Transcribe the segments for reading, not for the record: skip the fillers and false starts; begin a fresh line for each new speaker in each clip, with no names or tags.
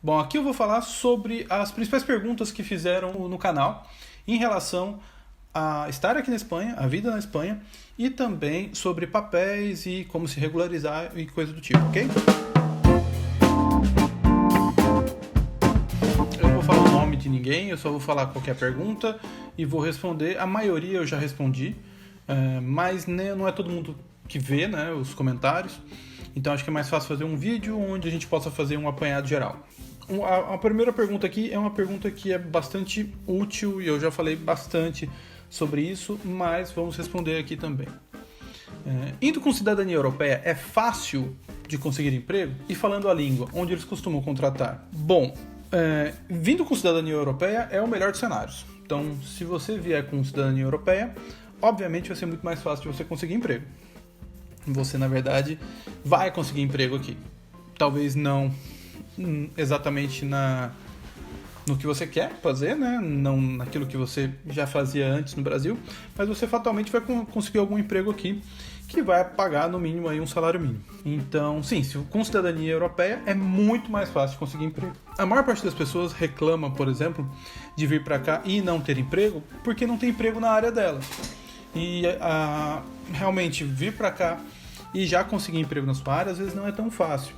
Bom, aqui eu vou falar sobre as principais perguntas que fizeram no canal em relação a estar aqui na Espanha, a vida na Espanha, e também sobre papéis e como se regularizar e coisa do tipo, ok? Eu não vou falar o nome de ninguém, eu só vou falar qualquer pergunta e vou responder. A maioria eu já respondi, mas não é todo mundo que vê, né, os comentários. Então acho que é mais fácil fazer um vídeo onde a gente possa fazer um apanhado geral. A primeira pergunta aqui é uma pergunta que é bastante útil e eu já falei bastante sobre isso, mas vamos responder aqui também. Indo com cidadania europeia, é fácil de conseguir emprego? E falando a língua, onde eles costumam contratar? Bom, vindo com cidadania europeia é o melhor dos cenários. Então, se você vier com cidadania europeia, obviamente vai ser muito mais fácil de você conseguir emprego. Você, na verdade, vai conseguir emprego aqui. Talvez não exatamente no que você quer fazer, né? Não naquilo que você já fazia antes no Brasil, mas você fatalmente vai conseguir algum emprego aqui que vai pagar no mínimo aí um salário mínimo. Então, sim, com cidadania europeia é muito mais fácil de conseguir emprego. A maior parte das pessoas reclama, por exemplo, de vir para cá e não ter emprego porque não tem emprego na área dela. E realmente vir para cá e já conseguir emprego na sua área às vezes não é tão fácil.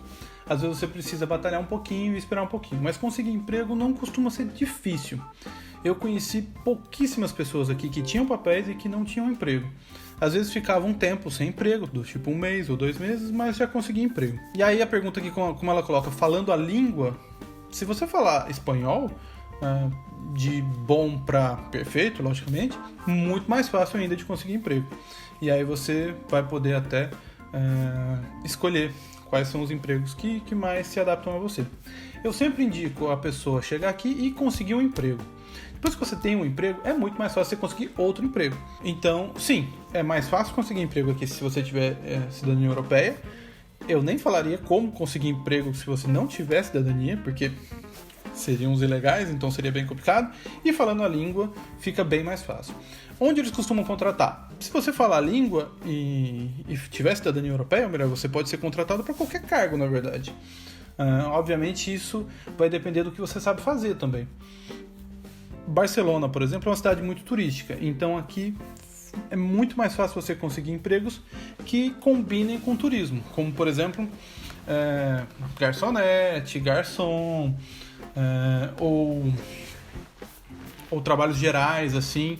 Às vezes você precisa batalhar um pouquinho e esperar um pouquinho, mas conseguir emprego não costuma ser difícil. Eu conheci pouquíssimas pessoas aqui que tinham papéis e que não tinham emprego. Às vezes ficava um tempo sem emprego, do tipo 1 mês ou 2 meses, mas já conseguia emprego. E aí a pergunta aqui, como ela coloca, falando a língua, se você falar espanhol, de bom para perfeito, logicamente, muito mais fácil ainda de conseguir emprego. E aí você vai poder até escolher quais são os empregos que mais se adaptam a você. Eu sempre indico a pessoa chegar aqui e conseguir um emprego. Depois que você tem um emprego, é muito mais fácil você conseguir outro emprego. Então, sim, é mais fácil conseguir emprego aqui se você tiver cidadania europeia. Eu nem falaria como conseguir emprego se você não tiver cidadania, porque seriam os ilegais, então seria bem complicado. E falando a língua, fica bem mais fácil. Onde eles costumam contratar? Se você falar a língua e tiver cidadania europeia, ou melhor, você pode ser contratado para qualquer cargo, na verdade. Obviamente, isso vai depender do que você sabe fazer também. Barcelona, por exemplo, é uma cidade muito turística, então aqui é muito mais fácil você conseguir empregos que combinem com turismo, como, por exemplo, garçonete, garçom, ou trabalhos gerais, assim,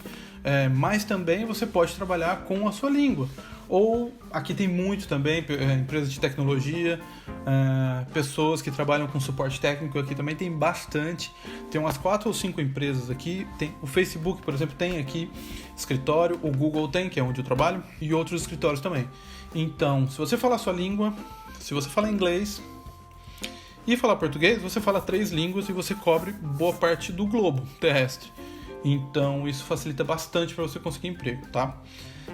mas também você pode trabalhar com a sua língua. Ou aqui tem muito também, empresas de tecnologia, pessoas que trabalham com suporte técnico, aqui também tem bastante. Tem umas 4 ou 5 empresas aqui. Tem, o Facebook, por exemplo, tem aqui escritório, o Google tem, que é onde eu trabalho, e outros escritórios também. Então, se você falar a sua língua, se você falar inglês e falar português, você fala 3 línguas e você cobre boa parte do globo terrestre. Então, isso facilita bastante para você conseguir emprego, tá?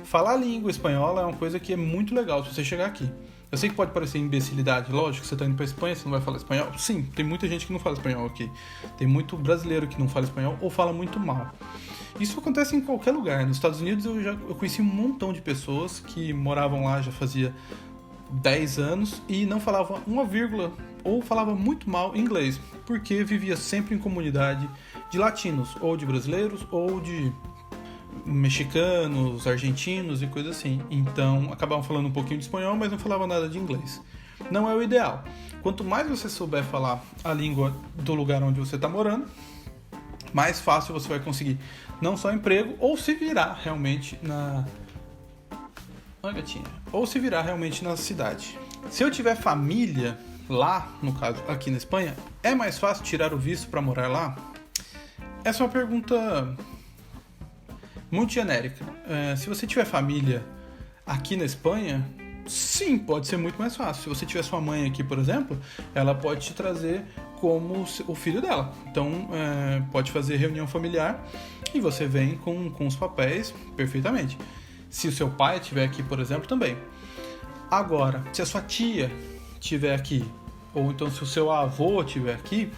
Falar a língua espanhola é uma coisa que é muito legal se você chegar aqui. Eu sei que pode parecer imbecilidade, lógico, você está indo para a Espanha, você não vai falar espanhol. Sim, tem muita gente que não fala espanhol aqui. Tem muito brasileiro que não fala espanhol ou fala muito mal. Isso acontece em qualquer lugar. Nos Estados Unidos eu conheci um montão de pessoas que moravam lá já fazia 10 anos e não falavam uma vírgula ou falava muito mal inglês, porque vivia sempre em comunidade de latinos, ou de brasileiros, ou de mexicanos, argentinos e coisas assim. Então acabavam falando um pouquinho de espanhol, mas não falavam nada de inglês. Não é o ideal. Quanto mais você souber falar a língua do lugar onde você está morando, mais fácil você vai conseguir não só emprego, ou se virar realmente ou se virar realmente na cidade. Se eu tiver família lá, no caso aqui na Espanha, é mais fácil tirar o visto para morar lá? Essa é uma pergunta muito genérica. Se você tiver família aqui na Espanha, sim, pode ser muito mais fácil. Se você tiver sua mãe aqui, por exemplo, ela pode te trazer como o filho dela. Então, pode fazer reunião familiar e você vem com os papéis perfeitamente. Se o seu pai estiver aqui, por exemplo, também. Agora, se a sua tia estiver aqui, ou então se o seu avô estiver aqui,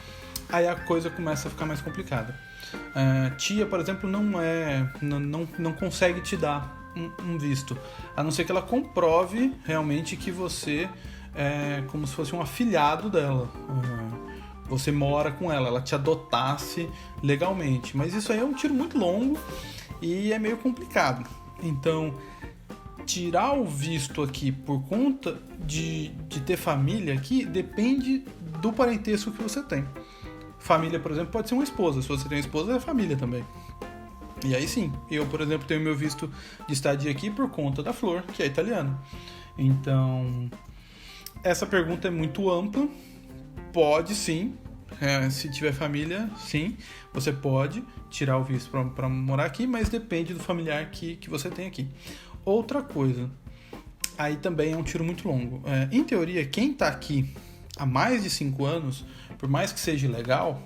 aí a coisa começa a ficar mais complicada. Tia, por exemplo, não consegue te dar um visto, a não ser que ela comprove realmente que você é como se fosse um afilhado dela, você mora com ela te adotasse legalmente. Mas isso aí é um tiro muito longo e é meio complicado. Então, tirar o visto aqui por conta de ter família aqui depende do parentesco que você tem. Família, por exemplo, pode ser uma esposa. Se você tem uma esposa, é família também. E aí sim, eu, por exemplo, tenho meu visto de estadia aqui por conta da Flor, que é italiana. Então, essa pergunta é muito ampla. Pode sim, se tiver família, sim, você pode tirar o visto para morar aqui, mas depende do familiar que você tem aqui. Outra coisa, aí também é um tiro muito longo. Em teoria, quem está aqui há mais de 5 anos, por mais que seja ilegal,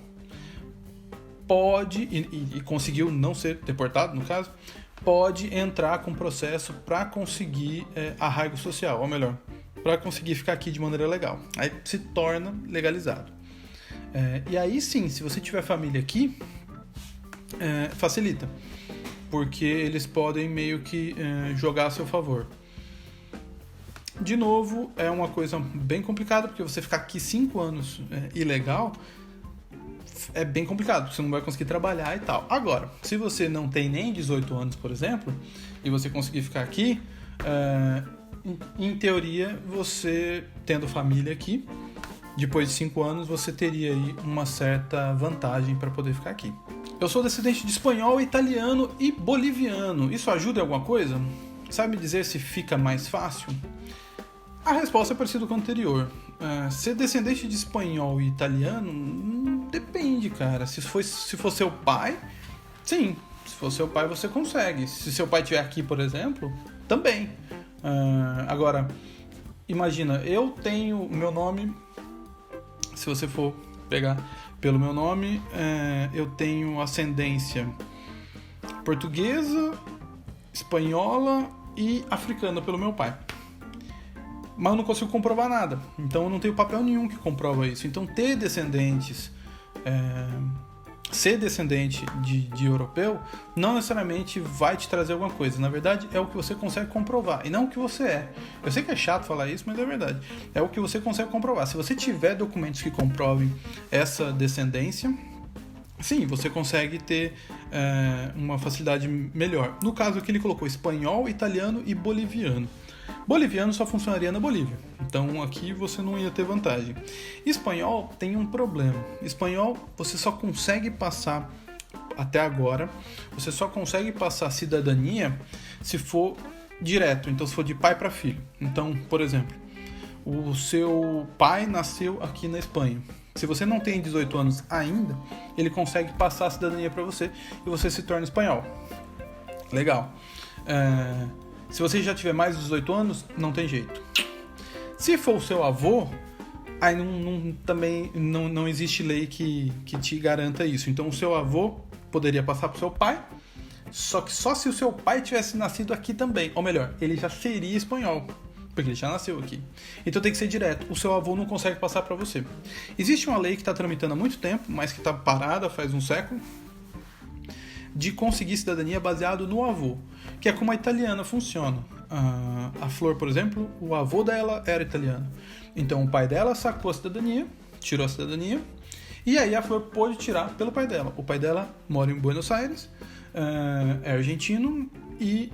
pode, e conseguiu não ser deportado, no caso, pode entrar com processo para conseguir arraigo social, ou melhor, para conseguir ficar aqui de maneira legal. Aí se torna legalizado. E aí sim, se você tiver família aqui, facilita, porque eles podem meio que jogar a seu favor. De novo, é uma coisa bem complicada, porque você ficar aqui 5 anos ilegal é bem complicado, porque você não vai conseguir trabalhar e tal. Agora, se você não tem nem 18 anos, por exemplo, e você conseguir ficar aqui, em teoria, você tendo família aqui, depois de 5 anos, você teria aí uma certa vantagem para poder ficar aqui. Eu sou descendente de espanhol, italiano e boliviano. Isso ajuda em alguma coisa? Sabe me dizer se fica mais fácil? A resposta é parecida com a anterior. Ser descendente de espanhol e italiano, depende, cara. Se for seu pai, sim. Se for seu pai, você consegue. Se seu pai estiver aqui, por exemplo, também. Agora, imagina, eu tenho o meu nome. Se você for pegar pelo meu nome, eu tenho ascendência portuguesa, espanhola e africana pelo meu pai. Mas eu não consigo comprovar nada. Então eu não tenho papel nenhum que comprova isso. Então ter descendentes, ser descendente de europeu, não necessariamente vai te trazer alguma coisa. Na verdade, é o que você consegue comprovar, e não o que você é. Eu sei que é chato falar isso, mas é verdade. É o que você consegue comprovar. Se você tiver documentos que comprovem essa descendência, sim, você consegue ter uma facilidade melhor. No caso aqui ele colocou espanhol, italiano e boliviano. Boliviano só funcionaria na Bolívia, então aqui você não ia ter vantagem. Espanhol tem um problema. Espanhol você só consegue passar, até agora, você só consegue passar cidadania se for direto, então se for de pai para filho. Então, por exemplo, o seu pai nasceu aqui na Espanha. Se você não tem 18 anos ainda, ele consegue passar a cidadania para você e você se torna espanhol. Legal. Se você já tiver mais de 18 anos, não tem jeito. Se for o seu avô, aí também não existe lei que te garanta isso. Então o seu avô poderia passar para o seu pai, só que só se o seu pai tivesse nascido aqui também. Ou melhor, ele já seria espanhol, porque ele já nasceu aqui. Então tem que ser direto. O seu avô não consegue passar para você. Existe uma lei que está tramitando há muito tempo, mas que está parada faz um século, de conseguir cidadania baseado no avô, que é como a italiana funciona. A Flor, por exemplo, o avô dela era italiano. Então o pai dela sacou a cidadania, tirou a cidadania, e aí a Flor pôde tirar pelo pai dela. O pai dela mora em Buenos Aires, é argentino, e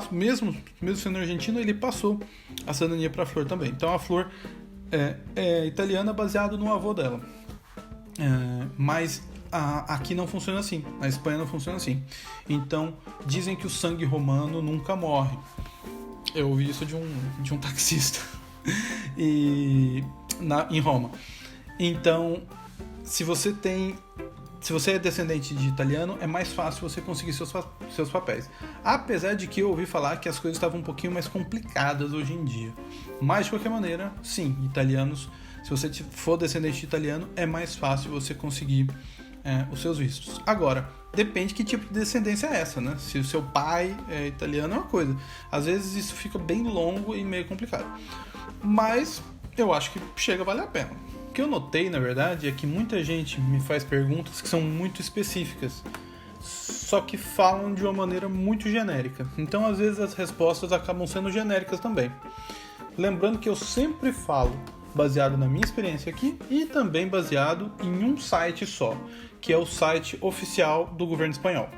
mesmo sendo argentino, ele passou a cidadania para a Flor também. Então a Flor é italiana baseado no avô dela. Mas aqui não funciona assim, na Espanha não funciona assim. Então, dizem que o sangue romano nunca morre. Eu ouvi isso de um taxista em Roma. Então, se você é descendente de italiano, é mais fácil você conseguir seus papéis. Apesar de que eu ouvi falar que as coisas estavam um pouquinho mais complicadas hoje em dia. Mas, de qualquer maneira, sim, italianos, se você for descendente de italiano, é mais fácil você conseguir os seus vistos. Agora, depende que tipo de descendência é essa, né? Se o seu pai é italiano é uma coisa. Às vezes isso fica bem longo e meio complicado. Mas eu acho que chega a valer a pena. O que eu notei, na verdade, é que muita gente me faz perguntas que são muito específicas, só que falam de uma maneira muito genérica. Então, às vezes, as respostas acabam sendo genéricas também. Lembrando que eu sempre falo baseado na minha experiência aqui e também baseado em um site só, que é o site oficial do governo espanhol.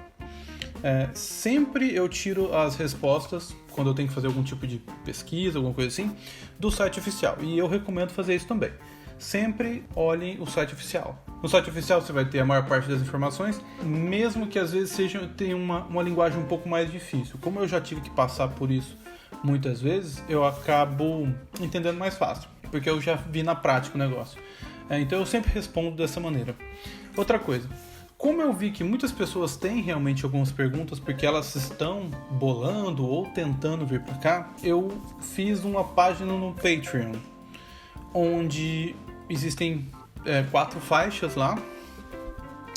Sempre eu tiro as respostas, quando eu tenho que fazer algum tipo de pesquisa, alguma coisa assim, do site oficial. E eu recomendo fazer isso também. Sempre olhem o site oficial. No site oficial você vai ter a maior parte das informações, mesmo que às vezes tenha uma linguagem um pouco mais difícil. Como eu já tive que passar por isso muitas vezes, eu acabo entendendo mais fácil, porque eu já vi na prática o negócio. Então eu sempre respondo dessa maneira. Outra coisa, como eu vi que muitas pessoas têm realmente algumas perguntas porque elas estão bolando ou tentando vir para cá, eu fiz uma página no Patreon, onde existem 4 faixas lá,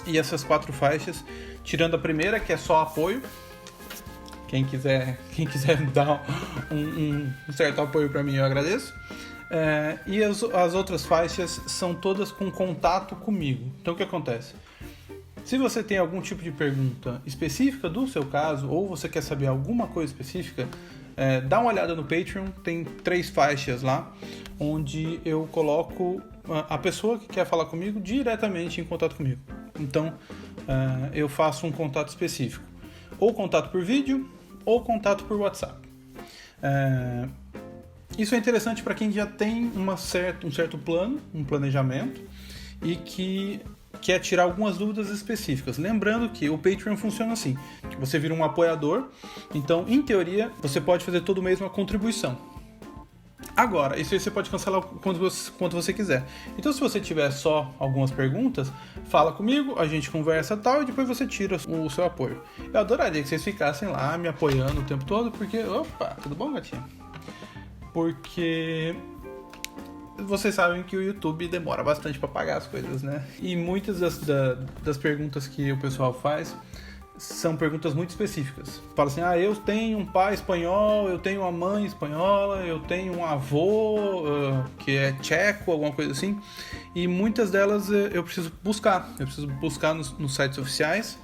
e essas 4 faixas, tirando a primeira, que é só apoio, quem quiser dar um certo apoio para mim, eu agradeço. E as outras faixas são todas com contato comigo. Então o que acontece? Se você tem algum tipo de pergunta específica do seu caso, ou você quer saber alguma coisa específica, dá uma olhada no Patreon, tem 3 faixas lá, onde eu coloco a pessoa que quer falar comigo diretamente em contato comigo. Então, eu faço um contato específico, ou contato por vídeo, ou contato por WhatsApp. Isso é interessante para quem já tem um certo plano, um planejamento, e que quer tirar algumas dúvidas específicas. Lembrando que o Patreon funciona assim, que você vira um apoiador, então, em teoria, você pode fazer todo mês uma contribuição. Agora, isso aí você pode cancelar quanto você quiser. Então, se você tiver só algumas perguntas, fala comigo, a gente conversa e tal, e depois você tira o seu apoio. Eu adoraria que vocês ficassem lá me apoiando o tempo todo, porque... Opa, tudo bom, gatinha? Porque... vocês sabem que o YouTube demora bastante para pagar as coisas, né? E muitas das perguntas que o pessoal faz são perguntas muito específicas. Fala assim, eu tenho um pai espanhol, eu tenho uma mãe espanhola, eu tenho um avô que é tcheco, alguma coisa assim. E muitas delas eu preciso buscar. Eu preciso buscar nos sites oficiais,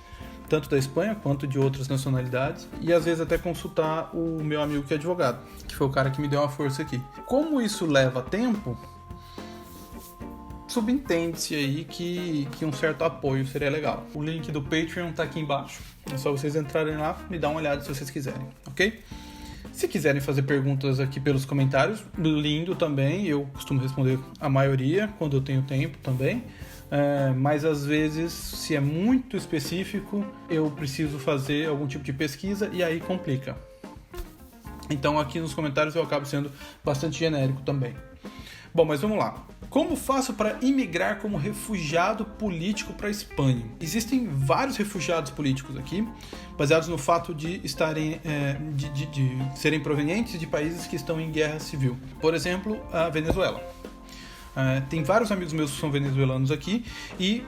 tanto da Espanha quanto de outras nacionalidades, e às vezes até consultar o meu amigo que é advogado, que foi o cara que me deu uma força aqui. Como isso leva tempo, subentende-se aí que um certo apoio seria legal. O link do Patreon tá aqui embaixo, é só vocês entrarem lá e dar uma olhada se vocês quiserem, ok? Se quiserem fazer perguntas aqui pelos comentários, lindo também, eu costumo responder a maioria quando eu tenho tempo também. Mas às vezes, se é muito específico, eu preciso fazer algum tipo de pesquisa e aí complica. Então aqui nos comentários eu acabo sendo bastante genérico também. Bom, mas vamos lá. Como faço para imigrar como refugiado político para a Espanha? Existem vários refugiados políticos aqui, baseados no fato de estarem, de serem provenientes de países que estão em guerra civil. Por exemplo, a Venezuela. Tem vários amigos meus que são venezuelanos aqui e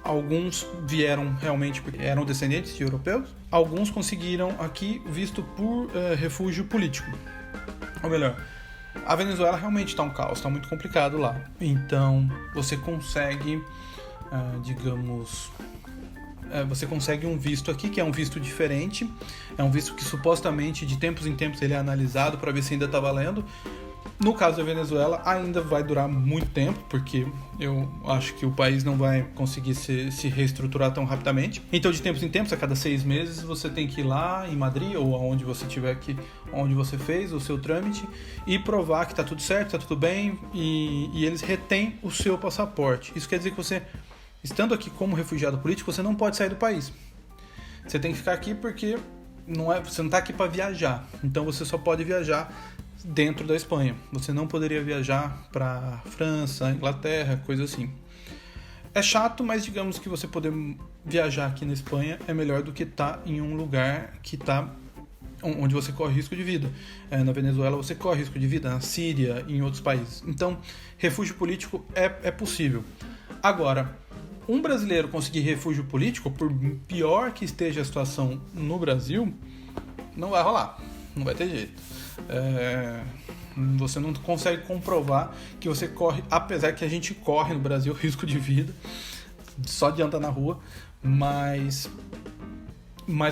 alguns vieram realmente porque eram descendentes de europeus. Alguns conseguiram aqui visto por refúgio político. Ou melhor, a Venezuela realmente está um caos, está muito complicado lá. Então você consegue, você consegue um visto aqui, que é um visto diferente. É um visto que supostamente de tempos em tempos ele é analisado para ver se ainda está valendo. No caso da Venezuela, ainda vai durar muito tempo, porque eu acho que o país não vai conseguir se reestruturar tão rapidamente. Então, de tempos em tempos, a cada 6 meses, você tem que ir lá em Madrid, ou aonde você tiver onde você fez o seu trâmite, e provar que está tudo certo, está tudo bem, e eles retêm o seu passaporte. Isso quer dizer que você, estando aqui como refugiado político, você não pode sair do país. Você tem que ficar aqui porque você não está aqui para viajar. Então, você só pode viajar dentro da Espanha. Você não poderia viajar para França, Inglaterra, coisa assim. É chato, mas digamos que você poder viajar aqui na Espanha é melhor do que estar em um lugar onde você corre risco de vida. Na Venezuela você corre risco de vida, na Síria e em outros países. Então, refúgio político é possível. Agora, um brasileiro conseguir refúgio político, por pior que esteja a situação no Brasil, não vai rolar. Não vai ter jeito. Você não consegue comprovar que você corre, apesar que a gente corre no Brasil risco de vida só de andar na rua, mas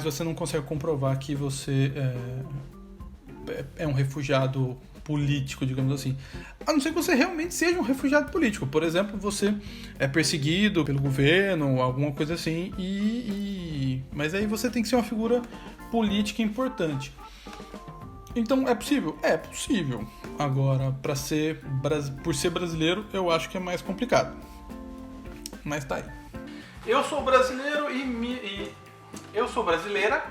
você não consegue comprovar que você é um refugiado político, digamos assim. A não ser que você realmente seja um refugiado político. Por exemplo, você é perseguido pelo governo, alguma coisa assim, mas aí você tem que ser uma figura política importante. Então, é possível? É possível. Agora, por ser brasileiro, eu acho que é mais complicado. Mas tá aí. Eu sou brasileiro eu sou brasileira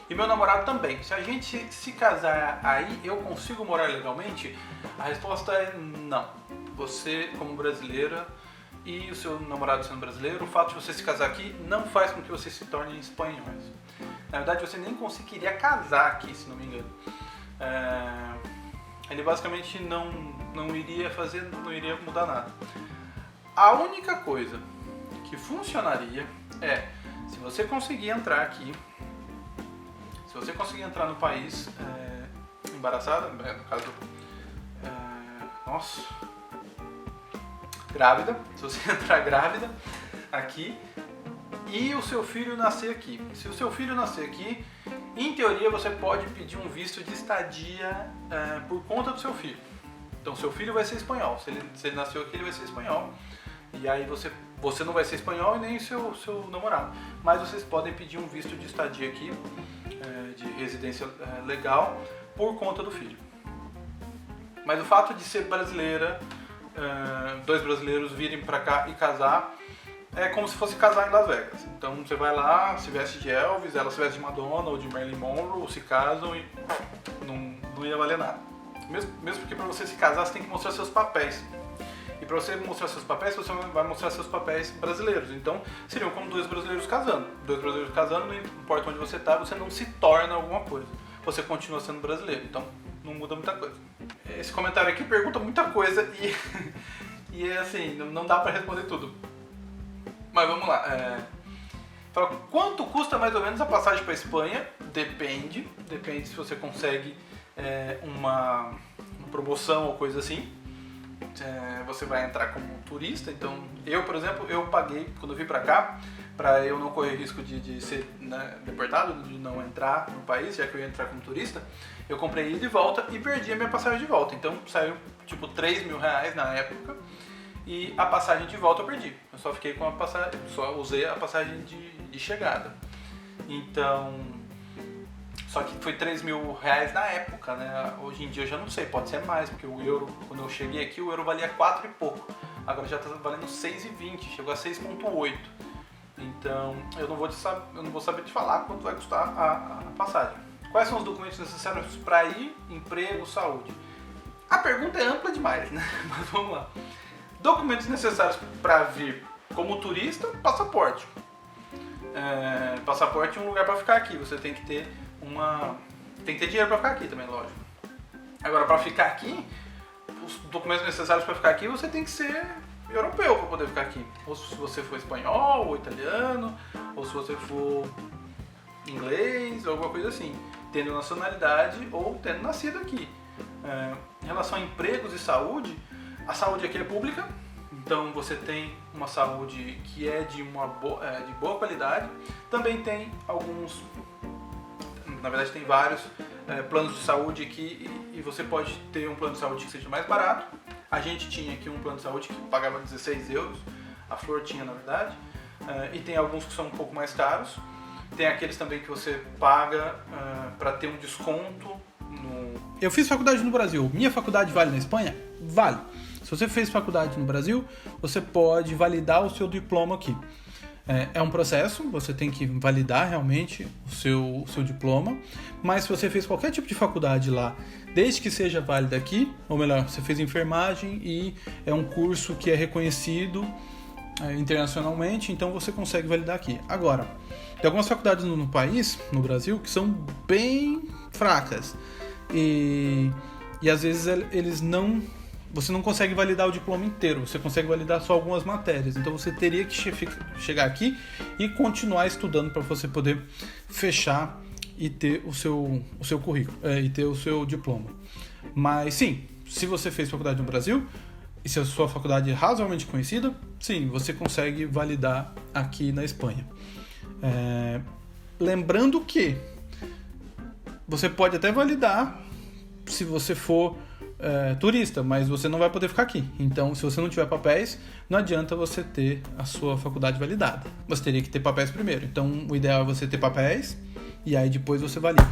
e meu namorado também. Se a gente se casar aí, eu consigo morar legalmente? A resposta é não. Você, como brasileira, e o seu namorado sendo brasileiro, o fato de você se casar aqui não faz com que você se torne espanhóis. Na verdade, você nem conseguiria casar aqui, se não me engano. Ele basicamente não iria mudar nada. A única coisa que funcionaria é se você conseguir entrar aqui, se você conseguir entrar no país embaraçada, no caso, grávida, se você entrar grávida aqui e o seu filho nascer aqui. Se o seu filho nascer aqui, em teoria você pode pedir um visto de estadia por conta do seu filho. Então seu filho vai ser espanhol, se ele nasceu aqui ele vai ser espanhol. E aí você não vai ser espanhol e nem seu namorado. Mas vocês podem pedir um visto de estadia aqui, de residência legal, por conta do filho. Mas o fato de ser brasileira, dois brasileiros virem pra cá e casar, é como se fosse casar em Las Vegas. Então você vai lá, se veste de Elvis, ela se veste de Madonna ou de Marilyn Monroe, se casam e não ia valer nada. Mesmo porque para você se casar você tem que mostrar seus papéis. E para você mostrar seus papéis, você vai mostrar seus papéis brasileiros. Então seriam como dois brasileiros casando. Dois brasileiros casando, não importa onde você está, você não se torna alguma coisa. Você continua sendo brasileiro, então não muda muita coisa. Esse comentário aqui pergunta muita coisa e assim, não dá para responder tudo. Mas vamos lá. Fala, quanto custa mais ou menos a passagem para a Espanha? Depende se você consegue uma promoção ou coisa assim. Você vai entrar como turista. Então eu, por exemplo, eu paguei quando eu vim para cá, para eu não correr risco de ser deportado, de não entrar no país, já que eu ia entrar como turista. Eu comprei ida e volta e perdi a minha passagem de volta. Então saiu tipo R$3.000 na época. E a passagem de volta eu perdi. Eu só fiquei com a passagem, só usei a passagem de chegada. Então, só que foi R$3.000 na época, né? Hoje em dia eu já não sei, pode ser mais, porque o euro, quando eu cheguei aqui, o euro valia 4 e pouco. Agora já está valendo 6,20, chegou a 6,8. Então, eu não vou saber te falar quanto vai custar a passagem. Quais são os documentos necessários para ir? Emprego, saúde. A pergunta é ampla demais, né? Mas vamos lá. Documentos necessários para vir como turista, passaporte. Passaporte é um lugar para ficar aqui. Você tem que ter dinheiro para ficar aqui também, lógico. Agora, para ficar aqui, os documentos necessários para ficar aqui, você tem que ser europeu para poder ficar aqui. Ou se você for espanhol, ou italiano, ou se você for inglês, ou alguma coisa assim. Tendo nacionalidade ou tendo nascido aqui. Em relação a empregos e saúde, a saúde aqui é pública, então você tem uma saúde que é de boa qualidade. Também tem na verdade tem vários planos de saúde aqui e você pode ter um plano de saúde que seja mais barato. A gente tinha aqui um plano de saúde que pagava 16 euros, a Flor tinha na verdade, e tem alguns que são um pouco mais caros. Tem aqueles também que você paga para ter um desconto. Eu fiz faculdade no Brasil, minha faculdade vale na Espanha? Vale. Se você fez faculdade no Brasil, você pode validar o seu diploma aqui. É um processo, você tem que validar realmente o seu diploma, mas se você fez qualquer tipo de faculdade lá, desde que seja válida aqui, ou melhor, você fez enfermagem e é um curso que é reconhecido internacionalmente, então você consegue validar aqui. Agora, tem algumas faculdades no país, no Brasil, que são bem fracas e às vezes você não consegue validar o diploma inteiro, você consegue validar só algumas matérias. Então você teria que chegar aqui e continuar estudando para você poder fechar e ter o seu currículo, e ter o seu diploma. Mas sim, se você fez faculdade no Brasil e se a sua faculdade é razoavelmente conhecida, sim, você consegue validar aqui na Espanha. Lembrando que você pode até validar se você for turista, mas você não vai poder ficar aqui. Então, se você não tiver papéis, não adianta você ter a sua faculdade validada. Você teria que ter papéis primeiro. Então, o ideal é você ter papéis e aí depois você valida.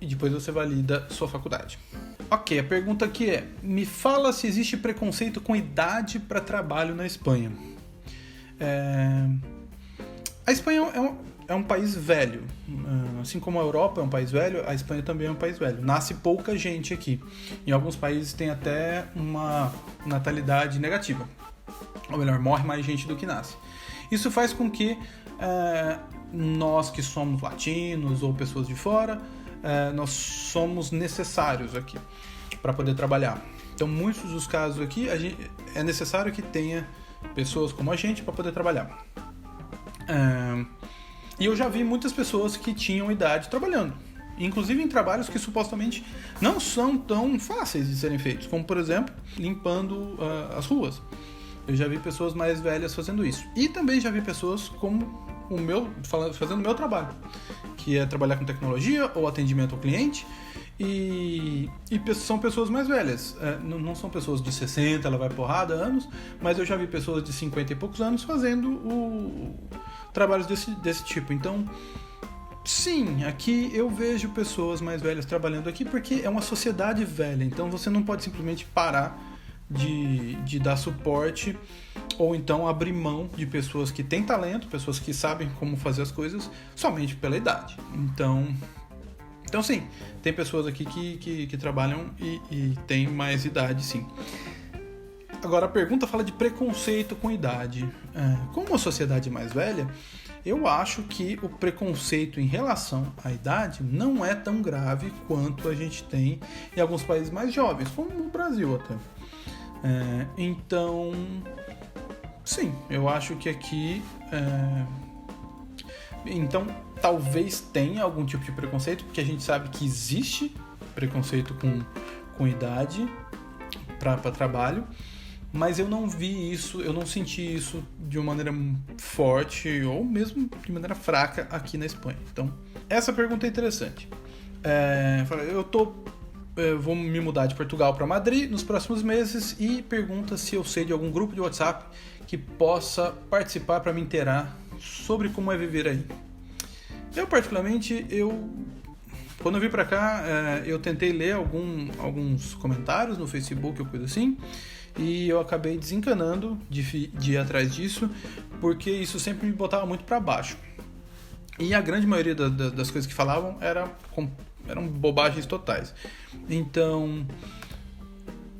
E depois você valida sua faculdade. Ok, a pergunta aqui é: me fala se existe preconceito com idade para trabalho na Espanha. A Espanha é um país velho. Assim como a Europa é um país velho, a Espanha também é um país velho. Nasce pouca gente aqui. Em alguns países tem até uma natalidade negativa. Ou melhor, morre mais gente do que nasce. Isso faz com que nós que somos latinos ou pessoas de fora, nós somos necessários aqui para poder trabalhar. Então, muitos dos casos aqui, é necessário que tenha pessoas como a gente para poder trabalhar. E eu já vi muitas pessoas que tinham idade trabalhando, inclusive em trabalhos que supostamente não são tão fáceis de serem feitos, como por exemplo, limpando as ruas. Eu já vi pessoas mais velhas fazendo isso. E também já vi pessoas como fazendo o meu trabalho, que é trabalhar com tecnologia ou atendimento ao cliente. E são pessoas mais velhas, não são pessoas de 60, ela vai porrada, anos, mas eu já vi pessoas de 50 e poucos anos fazendo trabalhos desse tipo. Então, sim, aqui eu vejo pessoas mais velhas trabalhando aqui porque é uma sociedade velha, então você não pode simplesmente parar de dar suporte ou então abrir mão de pessoas que têm talento, pessoas que sabem como fazer as coisas somente pela idade. Então sim, tem pessoas aqui que trabalham e têm mais idade, sim. Agora a pergunta fala de preconceito com idade. Como uma sociedade mais velha, eu acho que o preconceito em relação à idade não é tão grave quanto a gente tem em alguns países mais jovens, como no Brasil até. Então, sim, eu acho que aqui... Então, talvez tenha algum tipo de preconceito, porque a gente sabe que existe preconceito com idade para trabalho, mas eu não vi isso, eu não senti isso de uma maneira forte ou mesmo de maneira fraca aqui na Espanha. Então, essa pergunta é interessante. Eu vou me mudar de Portugal para Madrid nos próximos meses e pergunta se eu sei de algum grupo de WhatsApp que possa participar para me inteirar sobre como é viver aí. Eu, particularmente, quando eu vim pra cá, eu tentei ler alguns comentários no Facebook ou coisa assim, e eu acabei desencanando de ir atrás disso, porque isso sempre me botava muito pra baixo. E a grande maioria das coisas que falavam eram bobagens totais. Então,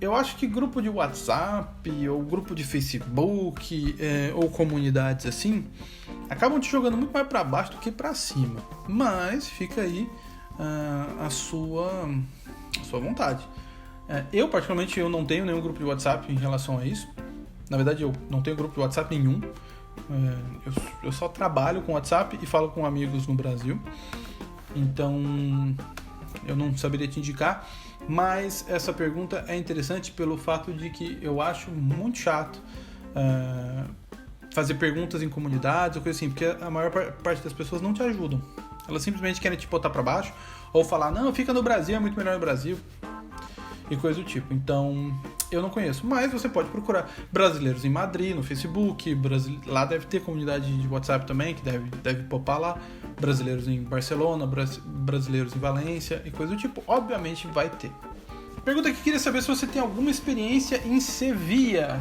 eu acho que grupo de WhatsApp ou grupo de Facebook ou comunidades assim acabam te jogando muito mais para baixo do que para cima. Mas fica aí a sua vontade. Eu, particularmente, eu não tenho nenhum grupo de WhatsApp em relação a isso. Na verdade, eu não tenho grupo de WhatsApp nenhum. Eu só trabalho com WhatsApp e falo com amigos no Brasil. Então, eu não saberia te indicar. Mas essa pergunta é interessante pelo fato de que eu acho muito chato fazer perguntas em comunidades ou coisa assim, porque a maior parte das pessoas não te ajudam. Elas simplesmente querem te botar pra baixo ou falar, não, fica no Brasil, é muito melhor no Brasil e coisa do tipo. Então, eu não conheço, mas você pode procurar brasileiros em Madrid, no Facebook, lá deve ter comunidade de WhatsApp também, que deve popar lá, brasileiros em Barcelona, brasileiros em Valência e coisa do tipo, obviamente vai ter. Pergunta que queria saber se você tem alguma experiência em Sevilha,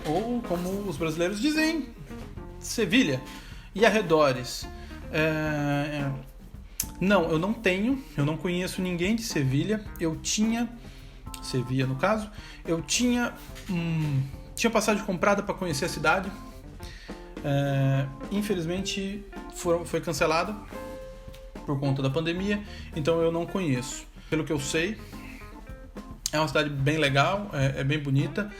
ou como os brasileiros dizem, Sevilha e arredores. Não, eu não tenho, eu não conheço ninguém de Sevilha. Sevilha no caso, eu tinha passagem comprada para conhecer a cidade. Infelizmente foi cancelada por conta da pandemia, então eu não conheço. Pelo que eu sei, é uma cidade bem legal, é bem bonita,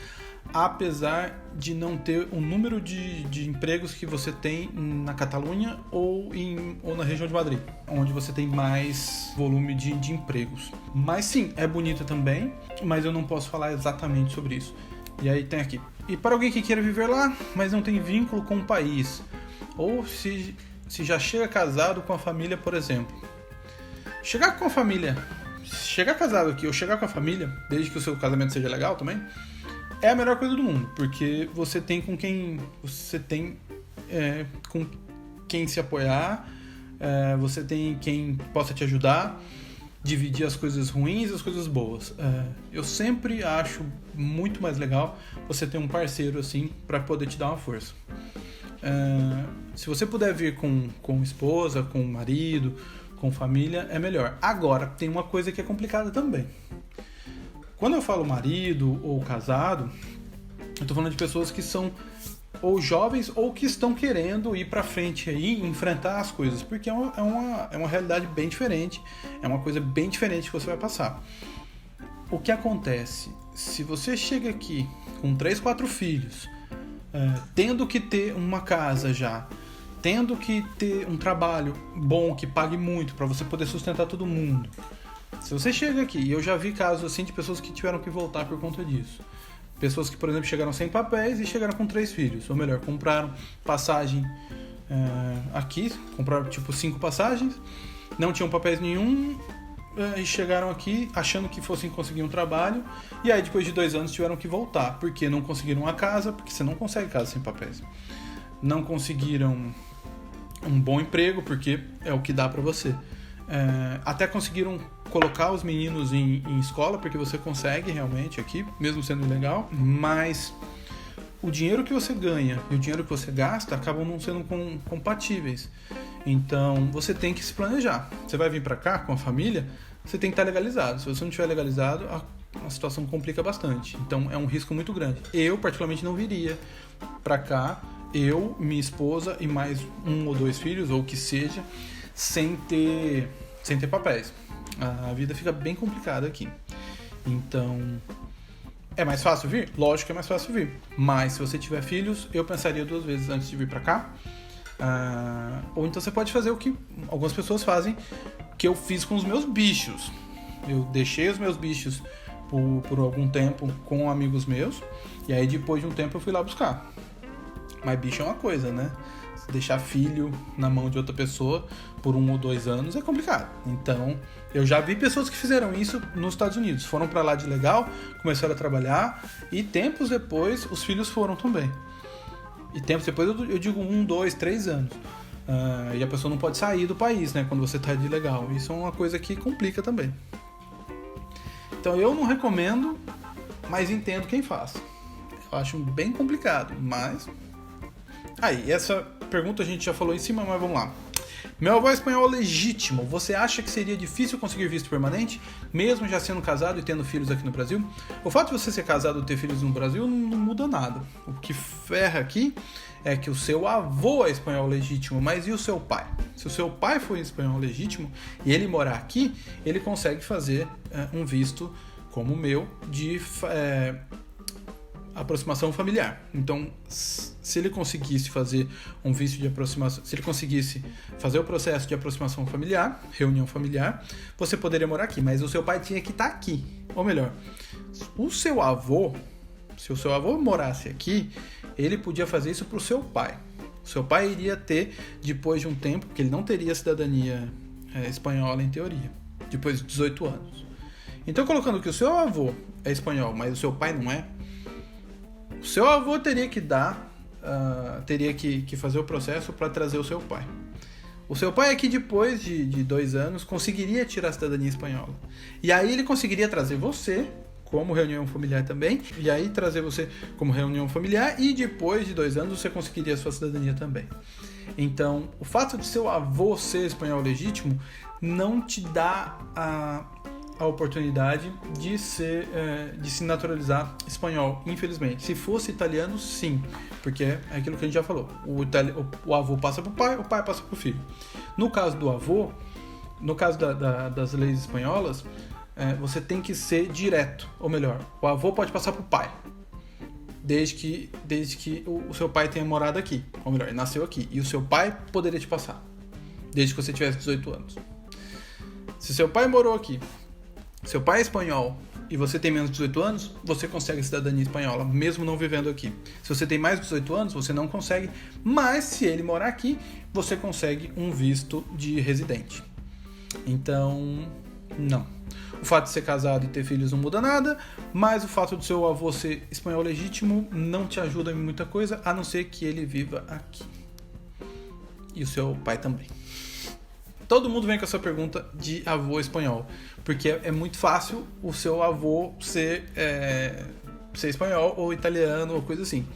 apesar de não ter o número de empregos que você tem na Catalunha ou na região de Madrid, onde você tem mais volume de empregos. Mas sim, é bonita também, mas eu não posso falar exatamente sobre isso. E aí tem aqui. E para alguém que queira viver lá, mas não tem vínculo com o país, ou se já chega casado com a família, por exemplo. Chegar com a família chegar casado aqui ou chegar com a família, desde que o seu casamento seja legal também, é a melhor coisa do mundo, porque você tem com quem se apoiar, você tem quem possa te ajudar, dividir as coisas ruins e as coisas boas. Eu sempre acho muito mais legal você ter um parceiro assim para poder te dar uma força. Se você puder vir com esposa, com marido, com família, é melhor. Agora, tem uma coisa que é complicada também. Quando eu falo marido ou casado, eu tô falando de pessoas que são ou jovens ou que estão querendo ir pra frente aí, enfrentar as coisas, porque é uma realidade bem diferente, é uma coisa bem diferente que você vai passar. O que acontece? Se você chega aqui com 3, 4 filhos, tendo que ter uma casa já, tendo que ter um trabalho bom, que pague muito, para você poder sustentar todo mundo. Se você chega aqui, e eu já vi casos assim de pessoas que tiveram que voltar por conta disso. Pessoas que, por exemplo, chegaram sem papéis e chegaram com 3 filhos. Ou melhor, compraram passagem aqui, compraram tipo 5 passagens, não tinham papéis nenhum e chegaram aqui achando que fossem conseguir um trabalho. E aí, depois de 2 anos, tiveram que voltar, porque não conseguiram uma casa, porque você não consegue casa sem papéis. Não conseguiram um bom emprego, porque é o que dá pra você. Até conseguiram colocar os meninos em escola, porque você consegue realmente aqui, mesmo sendo ilegal, mas o dinheiro que você ganha e o dinheiro que você gasta acabam não sendo compatíveis. Então você tem que se planejar. Você vai vir pra cá com a família, você tem que estar legalizado. Se você não estiver legalizado, a situação complica bastante. Então é um risco muito grande. Eu particularmente não viria pra cá, eu, minha esposa e mais 1 ou 2 filhos, ou o que seja, sem ter papéis. A vida fica bem complicada aqui. Então, é mais fácil vir? Lógico que é mais fácil vir. Mas se você tiver filhos, eu pensaria 2 vezes antes de vir pra cá. Ou então você pode fazer o que algumas pessoas fazem, que eu fiz com os meus bichos. Eu deixei os meus bichos por algum tempo com amigos meus, e aí depois de um tempo eu fui lá buscar. Mas bicho é uma coisa, né? Deixar filho na mão de outra pessoa por 1 ou 2 anos é complicado. Então, eu já vi pessoas que fizeram isso nos Estados Unidos. Foram pra lá de legal, começaram a trabalhar e tempos depois os filhos foram também. E tempos depois eu digo 1, 2, 3 anos. E a pessoa não pode sair do país, né? Quando você tá de legal. Isso é uma coisa que complica também. Então eu não recomendo, mas entendo quem faz. Eu acho bem complicado, mas... Aí, essa pergunta a gente já falou em cima, mas vamos lá. Meu avô é espanhol legítimo. Você acha que seria difícil conseguir visto permanente, mesmo já sendo casado e tendo filhos aqui no Brasil? O fato de você ser casado e ter filhos no Brasil não muda nada. O que ferra aqui é que o seu avô é espanhol legítimo, mas e o seu pai? Se o seu pai for espanhol legítimo e ele morar aqui, ele consegue fazer um visto como o meu de... aproximação familiar. Então, se ele conseguisse fazer um visto de aproximação, se ele conseguisse fazer o processo de aproximação familiar, reunião familiar, você poderia morar aqui, mas o seu pai tinha que estar aqui. Ou melhor, o seu avô, se o seu avô morasse aqui, ele podia fazer isso para o seu pai. O seu pai iria ter, depois de um tempo, porque ele não teria cidadania espanhola em teoria, depois de 18 anos. Então, colocando que o seu avô é espanhol, mas o seu pai não é, o seu avô teria que teria que fazer o processo para trazer o seu pai. O seu pai aqui, depois de 2 anos, conseguiria tirar a cidadania espanhola. E aí ele conseguiria trazer você como reunião familiar também, e aí trazer você como reunião familiar, e depois de 2 anos você conseguiria a sua cidadania também. Então, o fato de seu avô ser espanhol legítimo não te dá a oportunidade de se naturalizar espanhol, infelizmente. Se fosse italiano, sim, porque é aquilo que a gente já falou. O avô passa pro pai, o pai passa pro filho. No caso do avô, no caso das leis espanholas, você tem que ser direto, ou melhor, o avô pode passar pro pai, desde que o seu pai tenha morado aqui, ou melhor, ele nasceu aqui, e o seu pai poderia te passar, desde que você tivesse 18 anos. Se seu pai morou aqui, seu pai é espanhol e você tem menos de 18 anos, você consegue a cidadania espanhola, mesmo não vivendo aqui. Se você tem mais de 18 anos, você não consegue, mas se ele morar aqui, você consegue um visto de residente. Então, não. O fato de ser casado e ter filhos não muda nada, mas o fato do seu avô ser espanhol legítimo não te ajuda em muita coisa, a não ser que ele viva aqui. E o seu pai também. Todo mundo vem com essa pergunta de avô espanhol, porque é muito fácil o seu avô ser espanhol ou italiano ou coisa assim.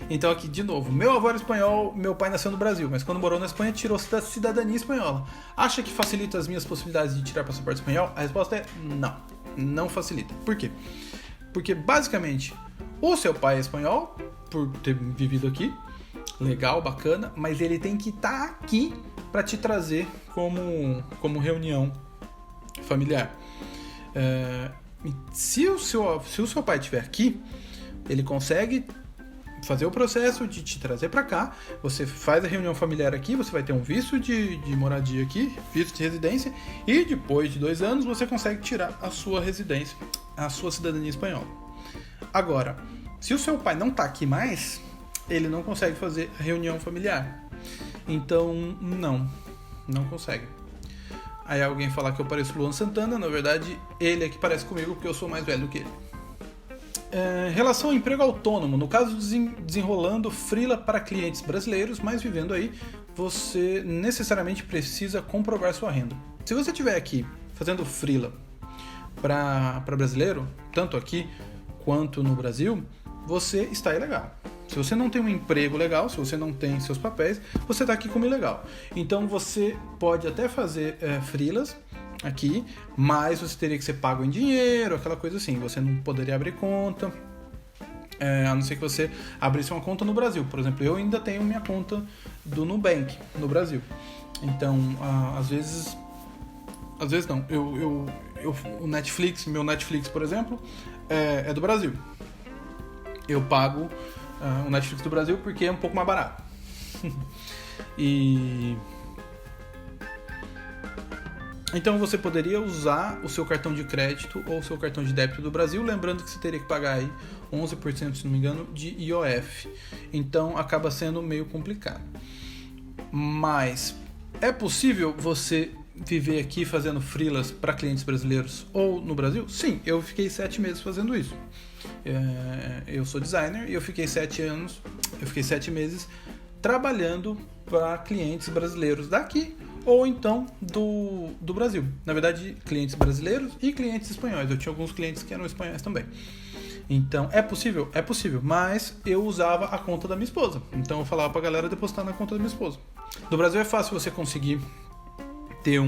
Então aqui, de novo, meu avô era espanhol, meu pai nasceu no Brasil, mas quando morou na Espanha tirou a cidadania espanhola. Acha que facilita as minhas possibilidades de tirar passaporte espanhol? A resposta é não, não facilita. Por quê? Porque basicamente o seu pai é espanhol, por ter vivido aqui, legal, bacana, mas ele tem que estar aqui para te trazer como reunião familiar. Se o seu pai estiver aqui, ele consegue fazer o processo de te trazer para cá, você faz a reunião familiar aqui, você vai ter um visto de moradia aqui, visto de residência, e depois de 2 anos você consegue tirar a sua residência, a sua cidadania espanhola. Agora, se o seu pai não tá aqui mais, ele não consegue fazer a reunião familiar. Então, não consegue. Aí alguém falar que eu pareço Luan Santana, na verdade, ele é que parece comigo porque eu sou mais velho que ele. Relação ao emprego autônomo, no caso desenrolando freela para clientes brasileiros, mas vivendo aí, você necessariamente precisa comprovar sua renda. Se você estiver aqui fazendo freela para brasileiro, tanto aqui quanto no Brasil, você está ilegal. Se você não tem um emprego legal, se você não tem seus papéis, você está aqui como ilegal. Então você pode até fazer freelas aqui, mas você teria que ser pago em dinheiro, aquela coisa assim. Você não poderia abrir conta, a não ser que você abrisse uma conta no Brasil. Por exemplo, eu ainda tenho minha conta do Nubank no Brasil. Então, às vezes não. O Netflix, meu Netflix, por exemplo, é do Brasil. Eu pago o Netflix do Brasil porque é um pouco mais barato. Então você poderia usar o seu cartão de crédito ou o seu cartão de débito do Brasil, lembrando que você teria que pagar aí 11%, se não me engano, de IOF. Então acaba sendo meio complicado. Mas é possível você viver aqui fazendo freelas para clientes brasileiros ou no Brasil? Sim, eu fiquei 7 meses fazendo isso. Eu sou designer e eu fiquei 7 meses trabalhando para clientes brasileiros daqui ou então do Brasil. Na verdade, clientes brasileiros e clientes espanhóis. Eu tinha alguns clientes que eram espanhóis também. Então, é possível? É possível, mas eu usava a conta da minha esposa. Então eu falava pra galera depositar na conta da minha esposa. No Brasil é fácil você conseguir ter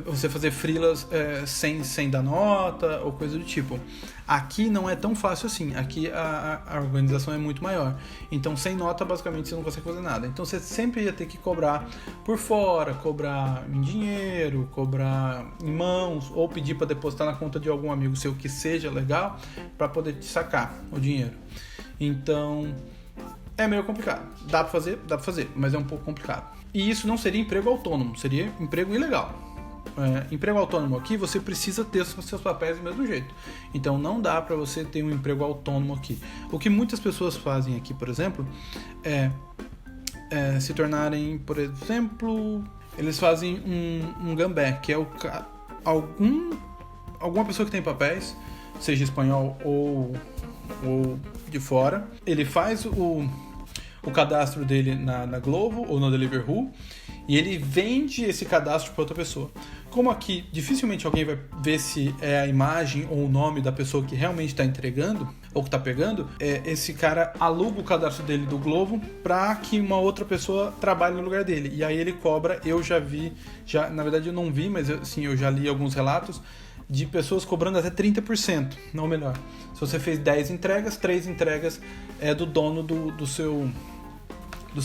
você fazer freelas sem dar nota ou coisa do tipo. Aqui não é tão fácil assim. Aqui a organização é muito maior. Então sem nota basicamente você não consegue fazer nada. Então você sempre ia ter que cobrar por fora, cobrar em dinheiro, cobrar em mãos ou pedir para depositar na conta de algum amigo seu que seja legal para poder te sacar o dinheiro. Então é meio complicado. Dá pra fazer, mas é um pouco complicado. E isso não seria emprego autônomo, seria emprego ilegal. Emprego autônomo aqui, você precisa ter os seus papéis do mesmo jeito. Então não dá para você ter um emprego autônomo aqui. O que muitas pessoas fazem aqui, por exemplo, é se tornarem, por exemplo, eles fazem um gambé, que é alguma pessoa que tem papéis, seja espanhol ou de fora, ele faz o cadastro dele na Glovo ou no Deliveroo e ele vende esse cadastro para outra pessoa. Como aqui dificilmente alguém vai ver se é a imagem ou o nome da pessoa que realmente está entregando ou que está pegando, esse cara aluga o cadastro dele do Glovo para que uma outra pessoa trabalhe no lugar dele. E aí ele cobra, eu já vi, na verdade eu não vi, mas eu já li alguns relatos de pessoas cobrando até 30%, não melhor. Se você fez 10 entregas, 3 entregas é do dono dos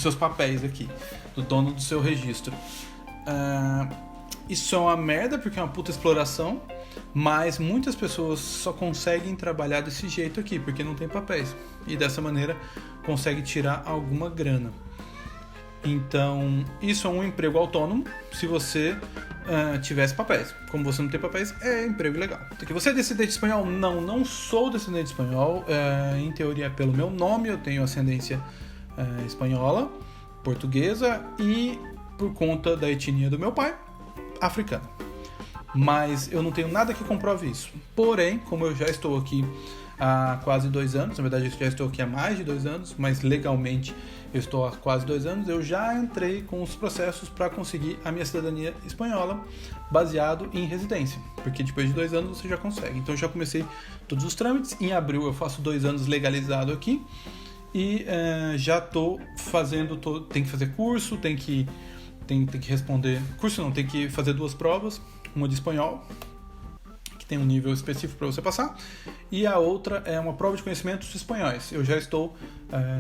seus papéis aqui, do dono do seu registro. Isso é uma merda porque é uma puta exploração, mas muitas pessoas só conseguem trabalhar desse jeito aqui porque não tem papéis e dessa maneira consegue tirar alguma grana. Então isso é um emprego autônomo se você tivesse papéis. Como você não tem papéis, é emprego ilegal. Você é descendente espanhol? Não sou descendente espanhol. Em teoria, pelo meu nome, eu tenho ascendência espanhola, portuguesa e, por conta da etnia do meu pai, africana. mas eu não tenho nada que comprove isso. Porém, como eu já estou aqui há quase 2 anos, na verdade eu já estou aqui há mais de 2 anos, mas legalmente eu estou há quase 2 anos, eu já entrei com os processos para conseguir a minha cidadania espanhola baseado em residência, porque depois de 2 anos você já consegue. Então eu já comecei todos os trâmites, em abril eu faço 2 anos legalizado aqui e já estou fazendo, tem que fazer curso, tem que responder, curso não, tem que fazer 2 provas, uma de espanhol, tem um nível específico para você passar, e a outra é uma prova de conhecimentos espanhóis. Eu já estou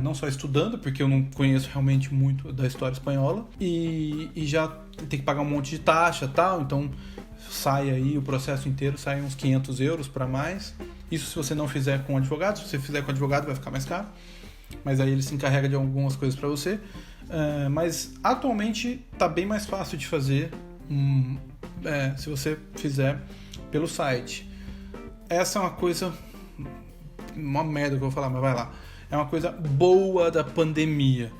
não só estudando, porque eu não conheço realmente muito da história espanhola, e já tem que pagar um monte de taxa e tal, então sai aí o processo inteiro, sai uns 500 euros para mais. Isso se você não fizer com advogado, se você fizer com advogado vai ficar mais caro, mas aí ele se encarrega de algumas coisas para você. Mas atualmente está bem mais fácil de fazer se você fizer pelo site. Essa é uma coisa, uma merda que eu vou falar, mas vai lá. É uma coisa boa da pandemia.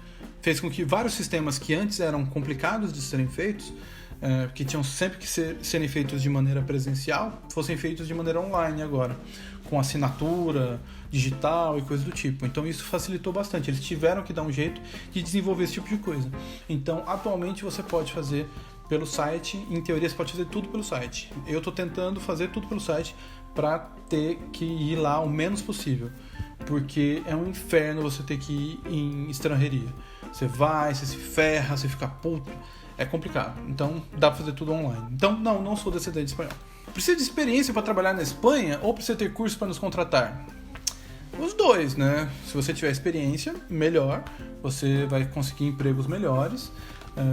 Fez com que vários sistemas que antes eram complicados de serem feitos, que tinham sempre que serem feitos de maneira presencial, fossem feitos de maneira online agora, com assinatura digital e coisa do tipo. Então isso facilitou bastante. Eles tiveram que dar um jeito de desenvolver esse tipo de coisa. Então atualmente você pode fazer pelo site, em teoria você pode fazer tudo pelo site. Eu estou tentando fazer tudo pelo site para ter que ir lá o menos possível, porque é um inferno você ter que ir em estrangeria. Você vai, você se ferra, você fica puto, é complicado. Então dá para fazer tudo online. Então não sou descendente espanhol. Precisa de experiência para trabalhar na Espanha ou precisa ter curso para nos contratar? Os dois, né? Se você tiver experiência, melhor, você vai conseguir empregos melhores,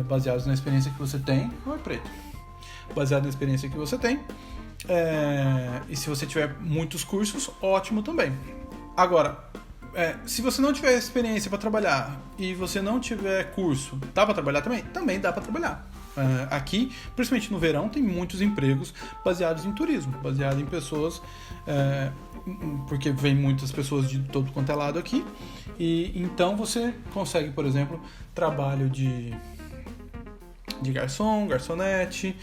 baseados na experiência que você tem. Oi, preto. Baseado na experiência que você tem. E se você tiver muitos cursos, ótimo também. Agora, se você não tiver experiência para trabalhar e você não tiver curso, dá para trabalhar também? Também dá para trabalhar. Aqui, principalmente no verão, tem muitos empregos baseados em turismo, baseados em pessoas, porque vem muitas pessoas de todo quanto é lado aqui, e então você consegue, por exemplo, trabalho de garçom, garçonete,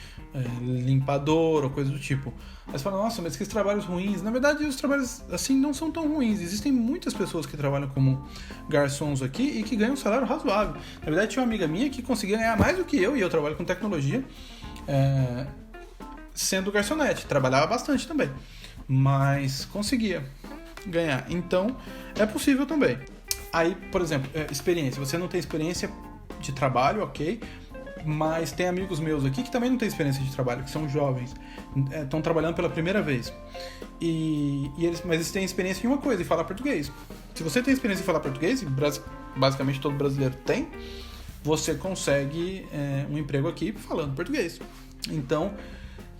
limpador ou coisa do tipo. Aí você fala, nossa, mas que trabalhos ruins. Na verdade, os trabalhos assim não são tão ruins. Existem muitas pessoas que trabalham como garçons aqui e que ganham um salário razoável. Na verdade, tinha uma amiga minha que conseguia ganhar mais do que eu, e eu trabalho com tecnologia, sendo garçonete. Trabalhava bastante também, mas conseguia ganhar. Então, é possível também. Aí, por exemplo, experiência. Você não tem experiência de trabalho, ok, mas tem amigos meus aqui que também não têm experiência de trabalho, que são jovens, estão trabalhando pela primeira vez, mas eles têm experiência em uma coisa, em falar português. Se você tem experiência em falar português, e basicamente todo brasileiro tem, você consegue um emprego aqui falando português. Então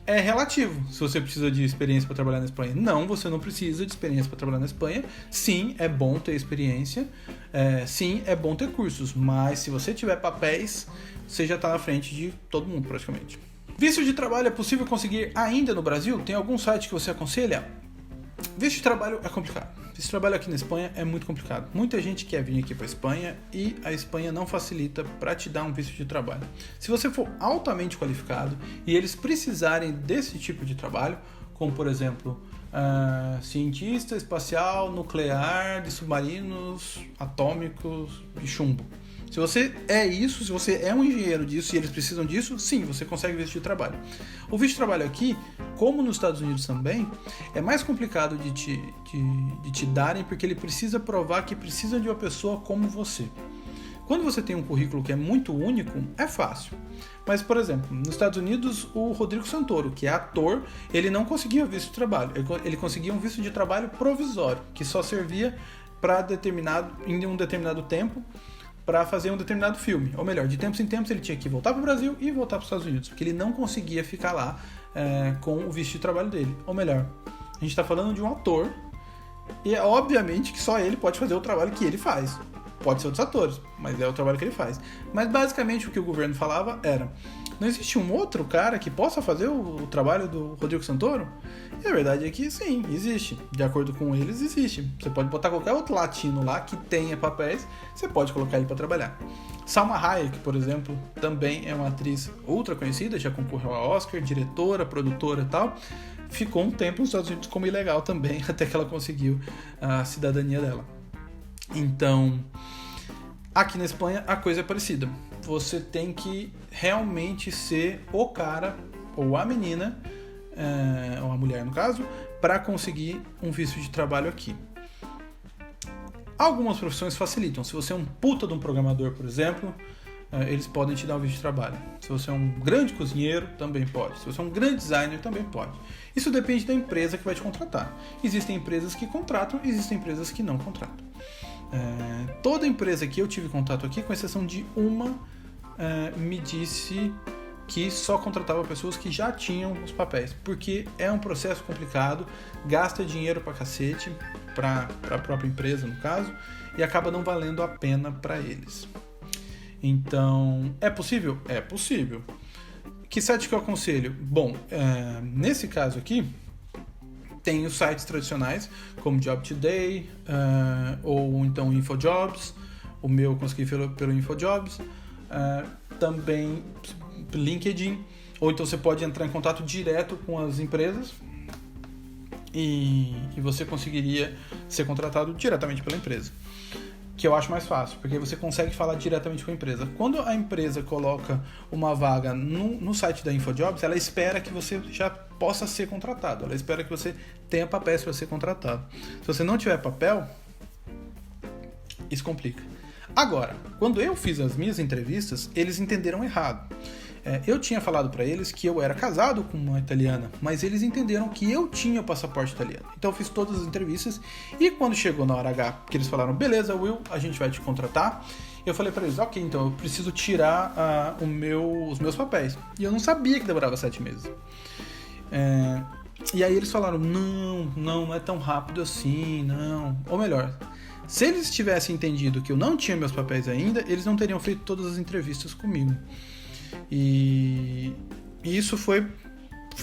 é relativo. Se você precisa de experiência para trabalhar na Espanha, não, você não precisa de experiência para trabalhar na Espanha. Sim, é bom ter experiência, sim, é bom ter cursos, mas se você tiver papéis, você já está na frente de todo mundo praticamente. Visto de trabalho é possível conseguir ainda no Brasil? Tem algum site que você aconselha? Visto de trabalho é complicado. Visto de trabalho aqui na Espanha é muito complicado. Muita gente quer vir aqui para a Espanha e a Espanha não facilita para te dar um visto de trabalho. Se você for altamente qualificado e eles precisarem desse tipo de trabalho, como por exemplo, cientista espacial, nuclear, de submarinos atômicos e chumbo. Se você é isso, se você é um engenheiro disso e eles precisam disso, sim, você consegue visto de trabalho. O visto de trabalho aqui, como nos Estados Unidos também, é mais complicado de te darem, porque ele precisa provar que precisa de uma pessoa como você. Quando você tem um currículo que é muito único, é fácil. Mas, por exemplo, nos Estados Unidos, o Rodrigo Santoro, que é ator, ele não conseguia visto de trabalho. Ele conseguia um visto de trabalho provisório, que só servia em um determinado tempo, para fazer um determinado filme. Ou melhor, de tempos em tempos ele tinha que voltar para o Brasil e voltar para os Estados Unidos, porque ele não conseguia ficar lá com o visto de trabalho dele. Ou melhor, a gente está falando de um ator, e é obviamente que só ele pode fazer o trabalho que ele faz. Pode ser outros atores, mas é o trabalho que ele faz. Mas basicamente o que o governo falava era: não existe um outro cara que possa fazer o trabalho do Rodrigo Santoro? E a verdade é que sim, existe. De acordo com eles, existe. Você pode botar qualquer outro latino lá que tenha papéis, você pode colocar ele para trabalhar. Salma Hayek, por exemplo, também é uma atriz ultra conhecida, já concorreu a Oscar, diretora, produtora e tal. Ficou um tempo nos Estados Unidos como ilegal também, até que ela conseguiu a cidadania dela. Então, aqui na Espanha a coisa é parecida. Você tem que realmente ser o cara ou a menina, ou a mulher no caso, para conseguir um visto de trabalho aqui. Algumas profissões facilitam. Se você é um puta de um programador, por exemplo, eles podem te dar um visto de trabalho. Se você é um grande cozinheiro, também pode. Se você é um grande designer, também pode. Isso depende da empresa que vai te contratar. Existem empresas que contratam, existem empresas que não contratam. Toda empresa que eu tive contato aqui, com exceção de uma, me disse que só contratava pessoas que já tinham os papéis, porque é um processo complicado, gasta dinheiro pra cacete, pra própria empresa no caso, e acaba não valendo a pena pra eles. Então, é possível? É possível. Que site que eu aconselho? Bom, nesse caso aqui, tem os sites tradicionais, como Job Today, ou então InfoJobs. O meu eu consegui pelo InfoJobs. Também LinkedIn, ou então você pode entrar em contato direto com as empresas e você conseguiria ser contratado diretamente pela empresa, que eu acho mais fácil, porque você consegue falar diretamente com a empresa. Quando a empresa coloca uma vaga no site da InfoJobs, ela espera que você já possa ser contratado, ela espera que você tenha papéis para ser contratado. Se você não tiver papel, isso complica. Agora, quando eu fiz as minhas entrevistas, eles entenderam errado. Eu tinha falado para eles que eu era casado com uma italiana, mas eles entenderam que eu tinha o passaporte italiano. Então eu fiz todas as entrevistas e quando chegou na hora H, que eles falaram, beleza, Will, a gente vai te contratar, eu falei para eles, ok, então eu preciso tirar os meus papéis. E eu não sabia que demorava 7 meses. E aí eles falaram, não é tão rápido assim, não. Ou melhor, se eles tivessem entendido que eu não tinha meus papéis ainda, eles não teriam feito todas as entrevistas comigo. E isso foi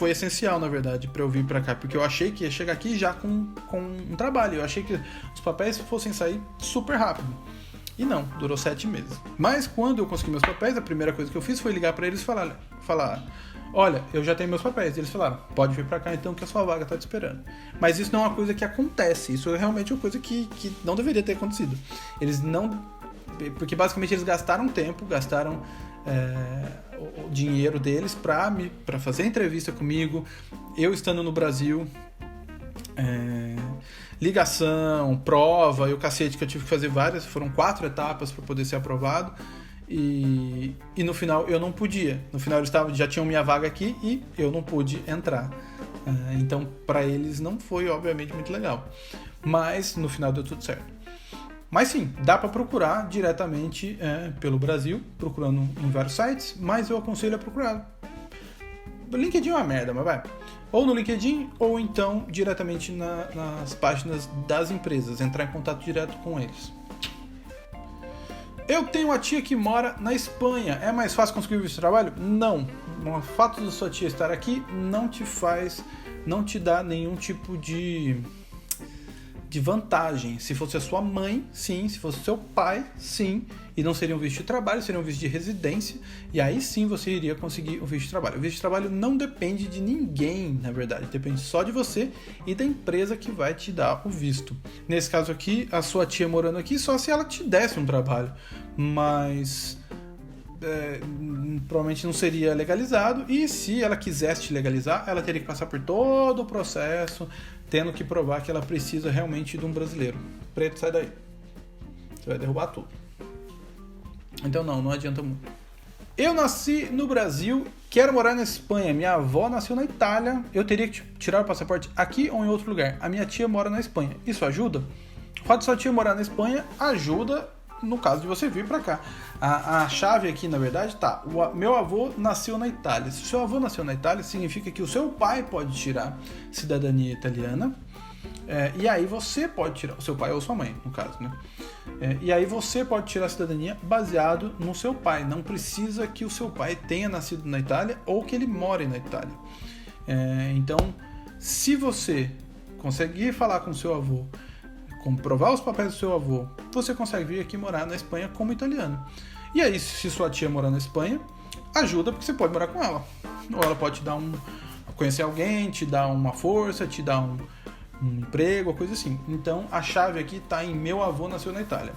essencial, na verdade, para eu vir para cá, porque eu achei que ia chegar aqui já com um trabalho, eu achei que os papéis fossem sair super rápido. E não, durou 7 meses. Mas quando eu consegui meus papéis, a primeira coisa que eu fiz foi ligar para eles e falar, olha, eu já tenho meus papéis. E eles falaram, pode vir para cá então que a sua vaga tá te esperando. Mas isso não é uma coisa que acontece, isso é realmente uma coisa que não deveria ter acontecido. Eles não... Porque basicamente eles gastaram tempo, gastaram o dinheiro deles para fazer entrevista comigo, eu estando no Brasil, ligação, prova e o cacete que eu tive que fazer várias, foram 4 etapas para poder ser aprovado e no final eu não podia, no final eles já tinham minha vaga aqui e eu não pude entrar, então para eles não foi obviamente muito legal, mas no final deu tudo certo. Mas sim, dá para procurar diretamente pelo Brasil, procurando em vários sites, mas eu aconselho a procurar. O LinkedIn é uma merda, mas vai. Ou no LinkedIn, ou então diretamente nas páginas das empresas, entrar em contato direto com eles. Eu tenho uma tia que mora na Espanha. É mais fácil conseguir visto de trabalho? Não. O fato de sua tia estar aqui não te dá nenhum tipo de vantagem. Se fosse a sua mãe, sim. Se fosse o seu pai, sim. E não seria um visto de trabalho, seria um visto de residência. E aí sim você iria conseguir o visto de trabalho. O visto de trabalho não depende de ninguém, na verdade. Depende só de você e da empresa que vai te dar o visto. Nesse caso aqui, a sua tia morando aqui, só se ela te desse um trabalho. Mas... provavelmente não seria legalizado, e se ela quisesse te legalizar, ela teria que passar por todo o processo, tendo que provar que ela precisa realmente de um brasileiro. Preto, sai daí, você vai derrubar tudo. Então não adianta muito. Eu nasci no Brasil, quero morar na Espanha, minha avó nasceu na Itália, eu teria que tirar o passaporte aqui ou em outro lugar. A minha tia mora na Espanha, isso ajuda? O fato de sua tia morar na Espanha ajuda no caso de você vir para cá. A chave aqui, na verdade, tá. O meu avô nasceu na Itália. Se o seu avô nasceu na Itália, significa que o seu pai pode tirar cidadania italiana. E aí você pode tirar, o seu pai ou sua mãe, no caso, né? E aí você pode tirar a cidadania baseado no seu pai. Não precisa que o seu pai tenha nascido na Itália ou que ele more na Itália. Então, se você conseguir falar com o seu avô, comprovar os papéis do seu avô, você consegue vir aqui morar na Espanha como italiano. E aí, se sua tia morar na Espanha, ajuda porque você pode morar com ela. Ou ela pode te dar conhecer alguém, te dar uma força, te dar um emprego, coisa assim. Então, a chave aqui está em meu avô nasceu na Itália.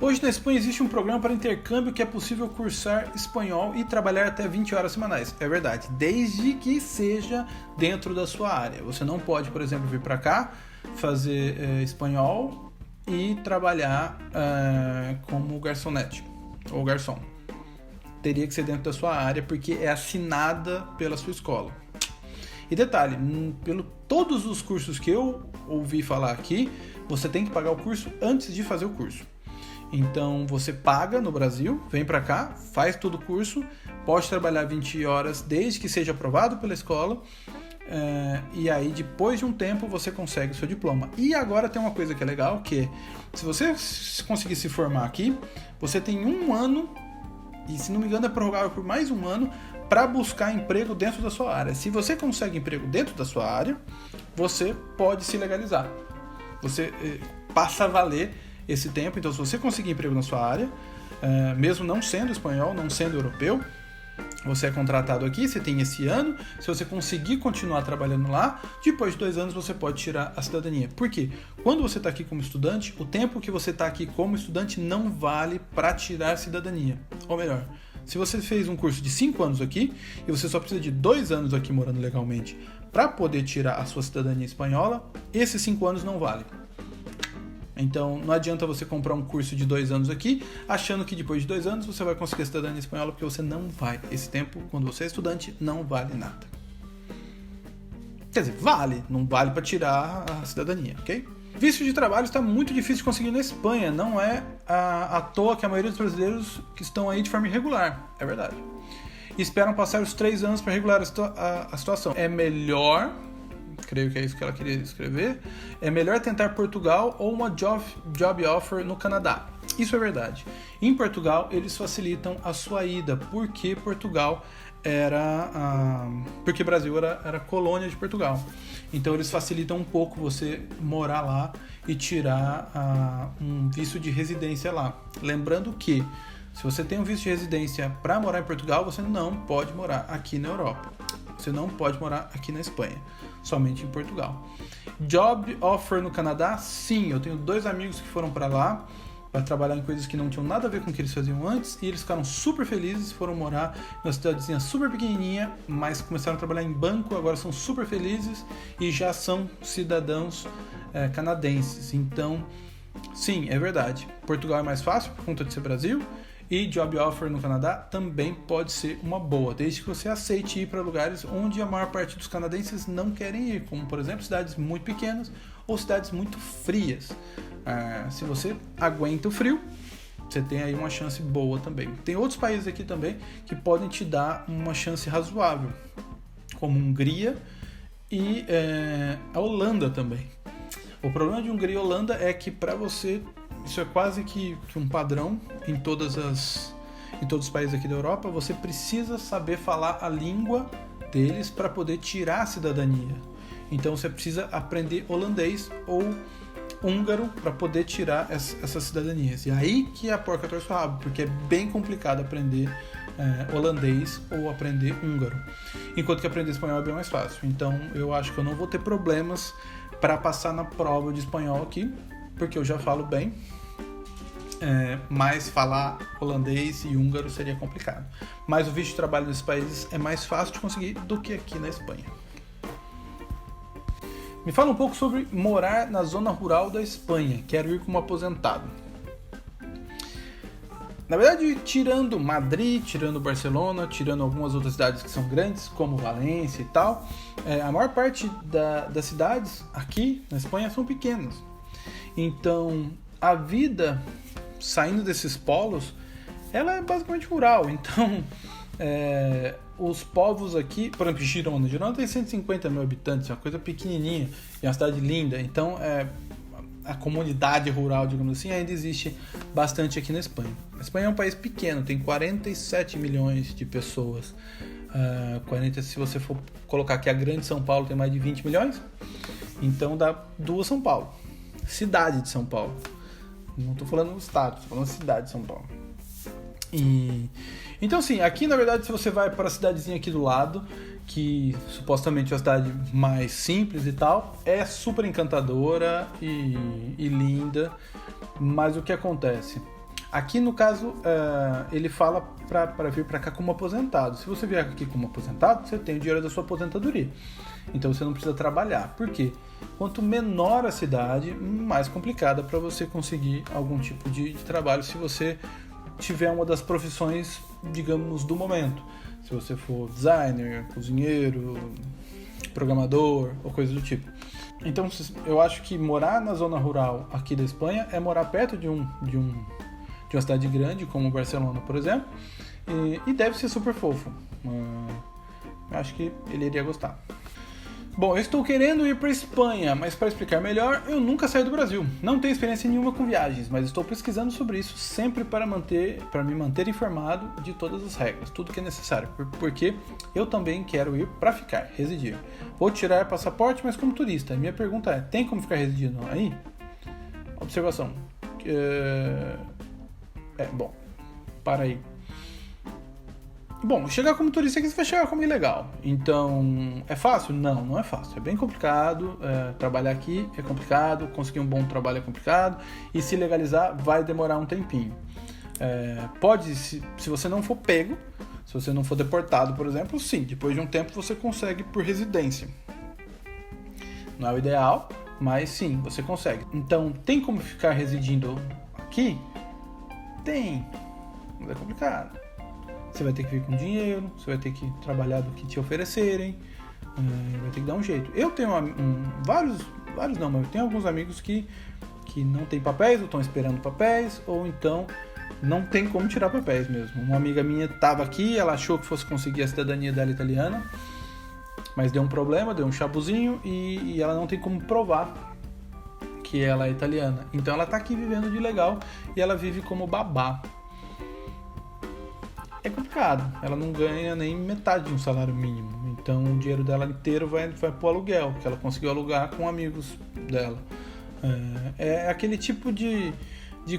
Hoje na Espanha existe um programa para intercâmbio que é possível cursar espanhol e trabalhar até 20 horas semanais. É verdade, desde que seja dentro da sua área. Você não pode, por exemplo, vir para cá, fazer espanhol e trabalhar como garçonete ou garçom. Teria que ser dentro da sua área porque é assinada pela sua escola. E detalhe, todos os cursos que eu ouvi falar aqui, você tem que pagar o curso antes de fazer o curso. Então você paga no Brasil, vem para cá, faz todo o curso, pode trabalhar 20 horas desde que seja aprovado pela escola, e aí depois de um tempo você consegue o seu diploma. E agora tem uma coisa que é legal, que se você conseguir se formar aqui, você tem 1 ano, e se não me engano é prorrogável por mais 1 ano, para buscar emprego dentro da sua área. Se você consegue emprego dentro da sua área, você pode se legalizar. Você passa a valer esse tempo. Então, se você conseguir emprego na sua área, mesmo não sendo espanhol, não sendo europeu, você é contratado aqui, você tem esse ano. Se você conseguir continuar trabalhando lá, depois de 2 anos você pode tirar a cidadania. Por quê? Quando você está aqui como estudante, o tempo que você está aqui como estudante não vale para tirar a cidadania. Ou melhor, se você fez um curso de 5 anos aqui e você só precisa de 2 anos aqui morando legalmente para poder tirar a sua cidadania espanhola, esses 5 anos não valem. Então, não adianta você comprar um curso de 2 anos aqui, achando que depois de 2 anos você vai conseguir a cidadania espanhola, porque você não vai. Esse tempo, quando você é estudante, não vale nada. Quer dizer, vale, não vale para tirar a cidadania, ok? Visto de trabalho está muito difícil de conseguir na Espanha, não é à toa que a maioria dos brasileiros que estão aí de forma irregular, é verdade. E esperam passar os 3 anos para regular a situação. É melhor... creio que é isso que ela queria escrever, é melhor tentar Portugal ou uma job offer no Canadá. Isso é verdade. Em Portugal, eles facilitam a sua ida, porque porque Brasil era colônia de Portugal. Então, eles facilitam um pouco você morar lá e tirar um visto de residência lá. Lembrando que, se você tem um visto de residência para morar em Portugal, você não pode morar aqui na Europa. Você não pode morar aqui na Espanha, somente em Portugal. Job offer no Canadá, sim. Eu tenho 2 amigos que foram para lá para trabalhar em coisas que não tinham nada a ver com o que eles faziam antes, e eles ficaram super felizes, foram morar numa cidadezinha super pequenininha, mas começaram a trabalhar em banco, agora são super felizes e já são cidadãos canadenses. Então, sim, é verdade. Portugal é mais fácil por conta de ser Brasil, e job offer no Canadá também pode ser uma boa, desde que você aceite ir para lugares onde a maior parte dos canadenses não querem ir, como por exemplo cidades muito pequenas ou cidades muito frias. Se você aguenta o frio, você tem aí uma chance boa também. Tem outros países aqui também que podem te dar uma chance razoável, como Hungria e a Holanda também. O problema de Hungria e Holanda é que para você... Isso é quase que um padrão em todos os países aqui da Europa. Você precisa saber falar a língua deles para poder tirar a cidadania. Então você precisa aprender holandês ou húngaro para poder tirar essas cidadanias. E aí que a porca torce o rabo, porque é bem complicado aprender holandês ou aprender húngaro. Enquanto que aprender espanhol é bem mais fácil. Então eu acho que eu não vou ter problemas para passar na prova de espanhol aqui, porque eu já falo bem. Mas falar holandês e húngaro seria complicado. Mas o visto de trabalho nesses países é mais fácil de conseguir do que aqui na Espanha. Me fala um pouco sobre morar na zona rural da Espanha. Quero ir como aposentado. Na verdade, tirando Madrid, tirando Barcelona, tirando algumas outras cidades que são grandes, como Valência e tal, a maior parte das cidades aqui na Espanha são pequenas. Então, a vida saindo desses polos, ela é basicamente rural. Então, os povos aqui, por exemplo, Girona tem 150 mil habitantes, é uma coisa pequenininha, é uma cidade linda. Então, a comunidade rural, digamos assim, ainda existe bastante aqui na Espanha. A Espanha é um país pequeno, tem 47 milhões de pessoas. 40, se você for colocar que a grande São Paulo tem mais de 20 milhões, então dá 2 São Paulo. Cidade de São Paulo. Não estou falando do estado, estou falando da cidade de São Paulo. Então, assim, aqui na verdade, se você vai para a cidadezinha aqui do lado, que supostamente é uma cidade mais simples e tal, é super encantadora e linda, mas o que acontece? Aqui no caso, ele fala para vir para cá como aposentado. Se você vier aqui como aposentado, você tem o dinheiro da sua aposentadoria. Então você não precisa trabalhar. Por quê? Quanto menor a cidade, mais complicada para você conseguir algum tipo de trabalho se você tiver uma das profissões, digamos, do momento. Se você for designer, cozinheiro, programador ou coisa do tipo. Então eu acho que morar na zona rural aqui da Espanha é morar perto de uma cidade grande, como Barcelona, por exemplo, e deve ser super fofo. Eu acho que ele iria gostar. Bom, eu estou querendo ir para Espanha, mas para explicar melhor, eu nunca saí do Brasil. Não tenho experiência nenhuma com viagens, mas estou pesquisando sobre isso sempre para me manter informado de todas as regras, tudo que é necessário, porque eu também quero ir para ficar, residir. Vou tirar passaporte, mas como turista. Minha pergunta é, tem como ficar residindo aí? Observação. Bom, para aí. Bom, chegar como turista aqui você vai chegar como ilegal. Então, é fácil? Não, não é fácil. É bem complicado. Trabalhar aqui é complicado. Conseguir um bom trabalho é complicado. E se legalizar vai demorar um tempinho. Pode, se você não for pego, se você não for deportado, por exemplo, sim. Depois de um tempo você consegue por residência. Não é o ideal, mas sim, você consegue. Então, tem como ficar residindo aqui? Tem. Mas é complicado. Você vai ter que vir com dinheiro, você vai ter que trabalhar do que te oferecerem, vai ter que dar um jeito. Eu tenho vários não, mas eu tenho alguns amigos que não têm papéis, ou estão esperando papéis, ou então não tem como tirar papéis mesmo. Uma amiga minha estava aqui, ela achou que fosse conseguir a cidadania dela italiana, mas deu um problema, deu um chabuzinho e ela não tem como provar que ela é italiana. Então ela está aqui vivendo de legal e ela vive como babá. É complicado, ela não ganha nem metade de um salário mínimo, então o dinheiro dela inteiro vai pro aluguel, que ela conseguiu alugar com amigos dela. É aquele tipo de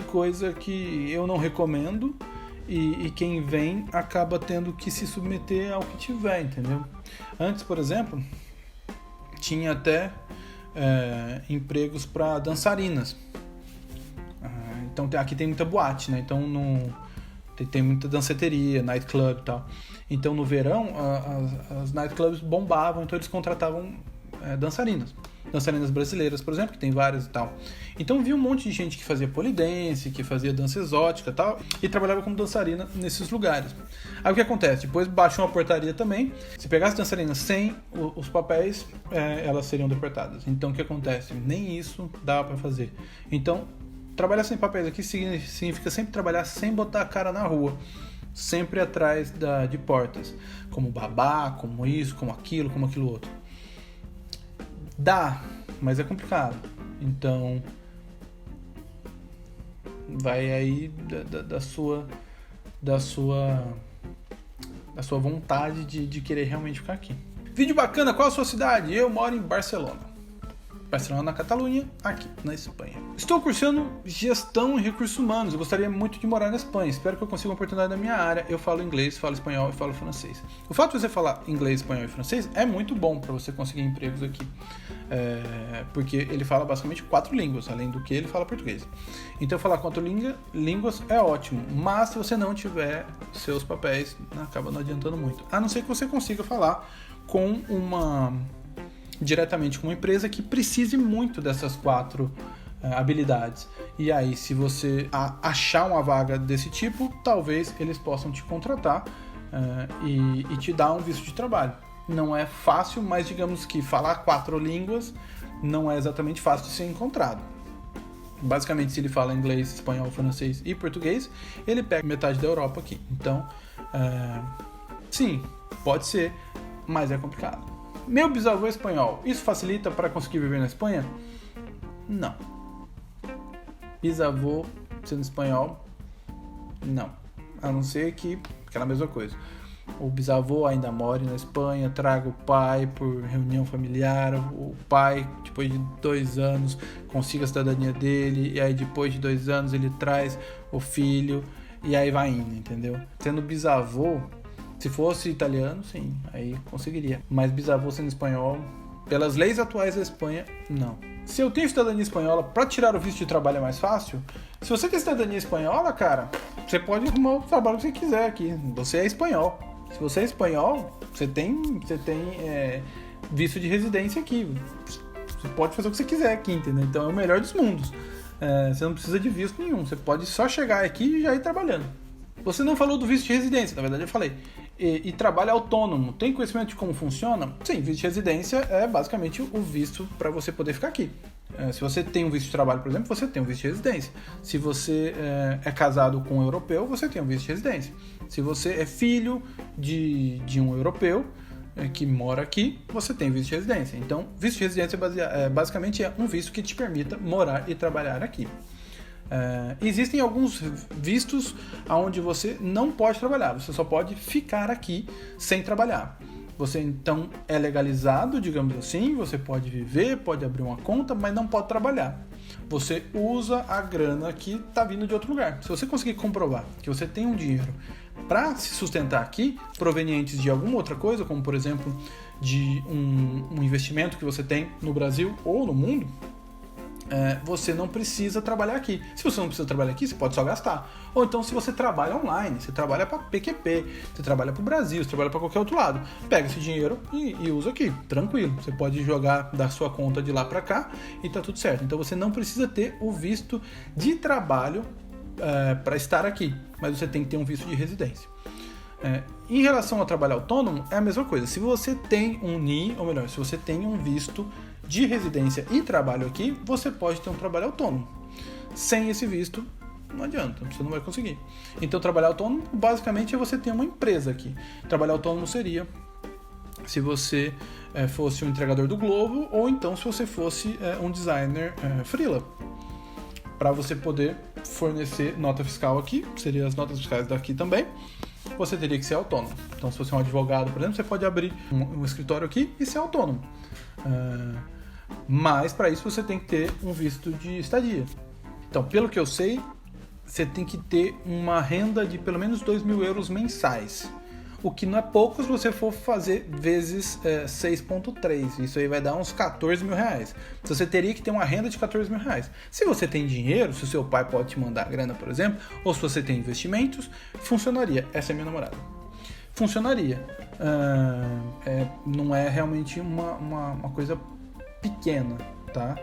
coisa que eu não recomendo e quem vem acaba tendo que se submeter ao que tiver, entendeu? Antes, por exemplo, tinha até empregos para dançarinas. Então aqui tem muita boate, né? Então tem muita danceteria, nightclub e tal. Então no verão as nightclubs bombavam, então eles contratavam dançarinas. Dançarinas brasileiras, por exemplo, que tem várias e tal. Então vi um monte de gente que fazia polidense, que fazia dança exótica e tal, e trabalhava como dançarina nesses lugares. Aí o que acontece? Depois baixou uma portaria também. Se pegasse dançarinas sem os papéis, elas seriam deportadas. Então o que acontece? Nem isso dava pra fazer. Então trabalhar sem papéis aqui significa sempre trabalhar sem botar a cara na rua. Sempre atrás de portas. Como babá, como isso, como aquilo outro. Dá, mas é complicado. Então, vai aí da sua vontade de querer realmente ficar aqui. Vídeo bacana, qual a sua cidade? Eu moro em Barcelona. Barcelona, na Catalunha, aqui na Espanha. Estou cursando gestão e recursos humanos. Eu gostaria muito de morar na Espanha. Espero que eu consiga uma oportunidade na minha área. Eu falo inglês, falo espanhol e falo francês. O fato de você falar inglês, espanhol e francês é muito bom para você conseguir empregos aqui. Porque ele fala basicamente 4 línguas, além do que ele fala português. Então falar 4 línguas é ótimo. Mas se você não tiver seus papéis, acaba não adiantando muito. A não ser que você consiga falar diretamente com uma empresa que precise muito dessas 4 habilidades. E aí, se você achar uma vaga desse tipo, talvez eles possam te contratar e te dar um visto de trabalho. Não é fácil, mas digamos que falar 4 línguas não é exatamente fácil de ser encontrado. Basicamente, se ele fala inglês, espanhol, francês e português, ele pega metade da Europa aqui. Então, sim, pode ser, mas é complicado. Meu bisavô é espanhol. Isso facilita para conseguir viver na Espanha? Não. Bisavô sendo espanhol? Não. A não ser que aquela mesma coisa. O bisavô ainda mora na Espanha, traga o pai por reunião familiar, o pai, depois de 2 anos, consiga a cidadania dele, e aí depois de 2 anos ele traz o filho, e aí vai indo, entendeu? Sendo bisavô, se fosse italiano, sim, aí conseguiria. Mas bisavô sendo espanhol, pelas leis atuais da Espanha, não. Se eu tenho cidadania espanhola, para tirar o visto de trabalho é mais fácil? Se você tem cidadania espanhola, cara, você pode arrumar o trabalho que você quiser aqui. Você é espanhol. Se você é espanhol, você tem visto de residência aqui. Você pode fazer o que você quiser aqui, entendeu? Então é o melhor dos mundos. Você não precisa de visto nenhum. Você pode só chegar aqui e já ir trabalhando. Você não falou do visto de residência, na verdade eu falei. E trabalho autônomo. Tem conhecimento de como funciona? Sim, visto de residência é basicamente o visto para você poder ficar aqui. Se você tem um visto de trabalho, por exemplo, você tem um visto de residência. Se você é casado com um europeu, você tem um visto de residência. Se você é filho de um europeu que mora aqui, você tem visto de residência. Então, visto de residência basicamente é um visto que te permita morar e trabalhar aqui. Existem alguns vistos onde você não pode trabalhar, você só pode ficar aqui sem trabalhar. Você então é legalizado, digamos assim, você pode viver, pode abrir uma conta, mas não pode trabalhar. Você usa a grana que está vindo de outro lugar. Se você conseguir comprovar que você tem um dinheiro para se sustentar aqui, provenientes de alguma outra coisa, como por exemplo de um investimento que você tem no Brasil ou no mundo, você não precisa trabalhar aqui. Se você não precisa trabalhar aqui, você pode só gastar. Ou então, se você trabalha online, você trabalha para PQP, você trabalha para o Brasil, você trabalha para qualquer outro lado, pega esse dinheiro e usa aqui, tranquilo. Você pode jogar da sua conta de lá para cá e tá tudo certo. Então, você não precisa ter o visto de trabalho para estar aqui, mas você tem que ter um visto de residência. Em relação ao trabalho autônomo, é a mesma coisa. Se você tem um NI, ou melhor, se você tem um visto de residência e trabalho aqui, você pode ter um trabalho autônomo. Sem esse visto, não adianta, você não vai conseguir. Então, trabalhar autônomo, basicamente, é você ter uma empresa aqui. Trabalhar autônomo seria se você fosse um entregador do Globo, ou então se você fosse um designer freela. Para você poder fornecer nota fiscal aqui, seriam as notas fiscais daqui também, você teria que ser autônomo. Então, se você é um advogado, por exemplo, você pode abrir um escritório aqui e ser autônomo. Mas para isso você tem que ter um visto de estadia. Então, pelo que eu sei, você tem que ter uma renda de pelo menos 2.000 euros mensais. O que não é pouco se você for fazer vezes 6,3. Isso aí vai dar uns 14 mil reais. Então, você teria que ter uma renda de 14 mil reais. Se você tem dinheiro, se o seu pai pode te mandar grana, por exemplo, ou se você tem investimentos, funcionaria. Essa é minha namorada. Funcionaria. Não é realmente uma coisa pequena, tá?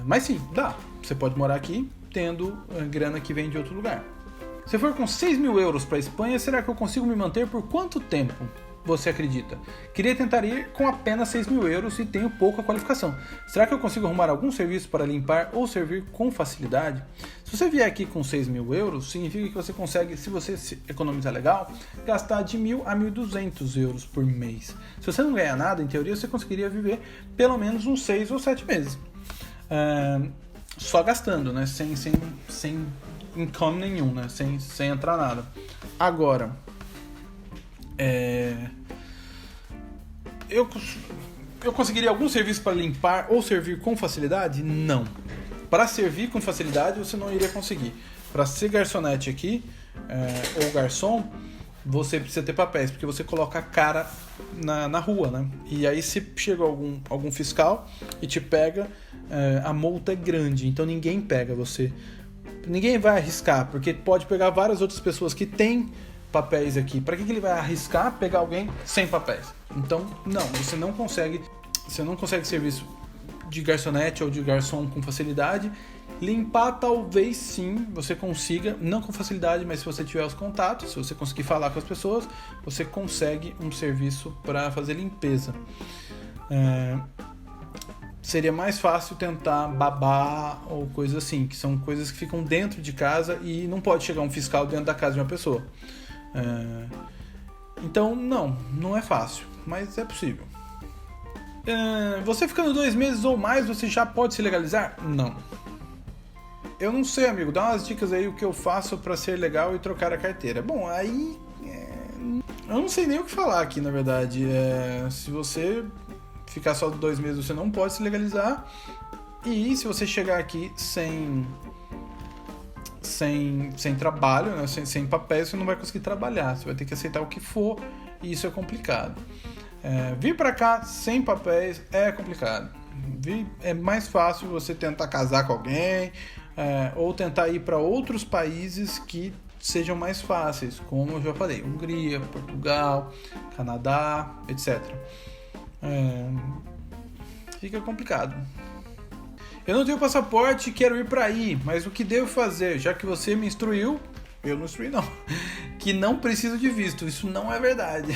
Mas sim, dá. Você pode morar aqui tendo grana que vem de outro lugar. Se for com 6 mil euros para a Espanha, será que eu consigo me manter por quanto tempo? Você acredita? Queria tentar ir com apenas 6 mil euros e tenho pouca qualificação. Será que eu consigo arrumar algum serviço para limpar ou servir com facilidade? Se você vier aqui com 6 mil euros, significa que você consegue, se você se economizar legal, gastar de 1.000 a 1.200 euros por mês. Se você não ganhar nada, em teoria, você conseguiria viver pelo menos uns 6 ou 7 meses. Só gastando, né? Sem income nenhum, né? Sem entrar nada. Agora, eu conseguiria algum serviço para limpar ou servir com facilidade? Não. Para servir com facilidade, você não iria conseguir. Para ser garçonete aqui, ou garçom, você precisa ter papéis, porque você coloca a cara na rua, né? E aí, se chega algum fiscal e te pega, a multa é grande, então ninguém pega você. Ninguém vai arriscar, porque pode pegar várias outras pessoas que têm papéis aqui. Para que ele vai arriscar pegar alguém sem papéis? Então, não, você não consegue serviço de garçonete ou de garçom com facilidade. Limpar talvez sim, você consiga, não com facilidade, mas se você tiver os contatos, se você conseguir falar com as pessoas, você consegue um serviço para fazer limpeza. Seria mais fácil tentar babá ou coisa assim, que são coisas que ficam dentro de casa e não pode chegar um fiscal dentro da casa de uma pessoa. Então, não é fácil, mas é possível. Você ficando 2 meses ou mais, você já pode se legalizar? Não. Eu não sei, amigo. Dá umas dicas aí o que eu faço para ser legal e trocar a carteira. Bom, aí... eu não sei nem o que falar aqui, na verdade. Se você ficar só 2 meses, você não pode se legalizar. E se você chegar aqui sem sem trabalho, né? sem papéis, você não vai conseguir trabalhar. Você vai ter que aceitar o que for e isso é complicado. Vir para cá sem papéis é complicado. É mais fácil você tentar casar com alguém ou tentar ir para outros países que sejam mais fáceis, como eu já falei, Hungria, Portugal, Canadá, etc. Fica complicado. Eu não tenho passaporte e quero ir para aí, mas o que devo fazer? Já que você me instruiu, eu não instruí não, que não precisa de visto. Isso não é verdade.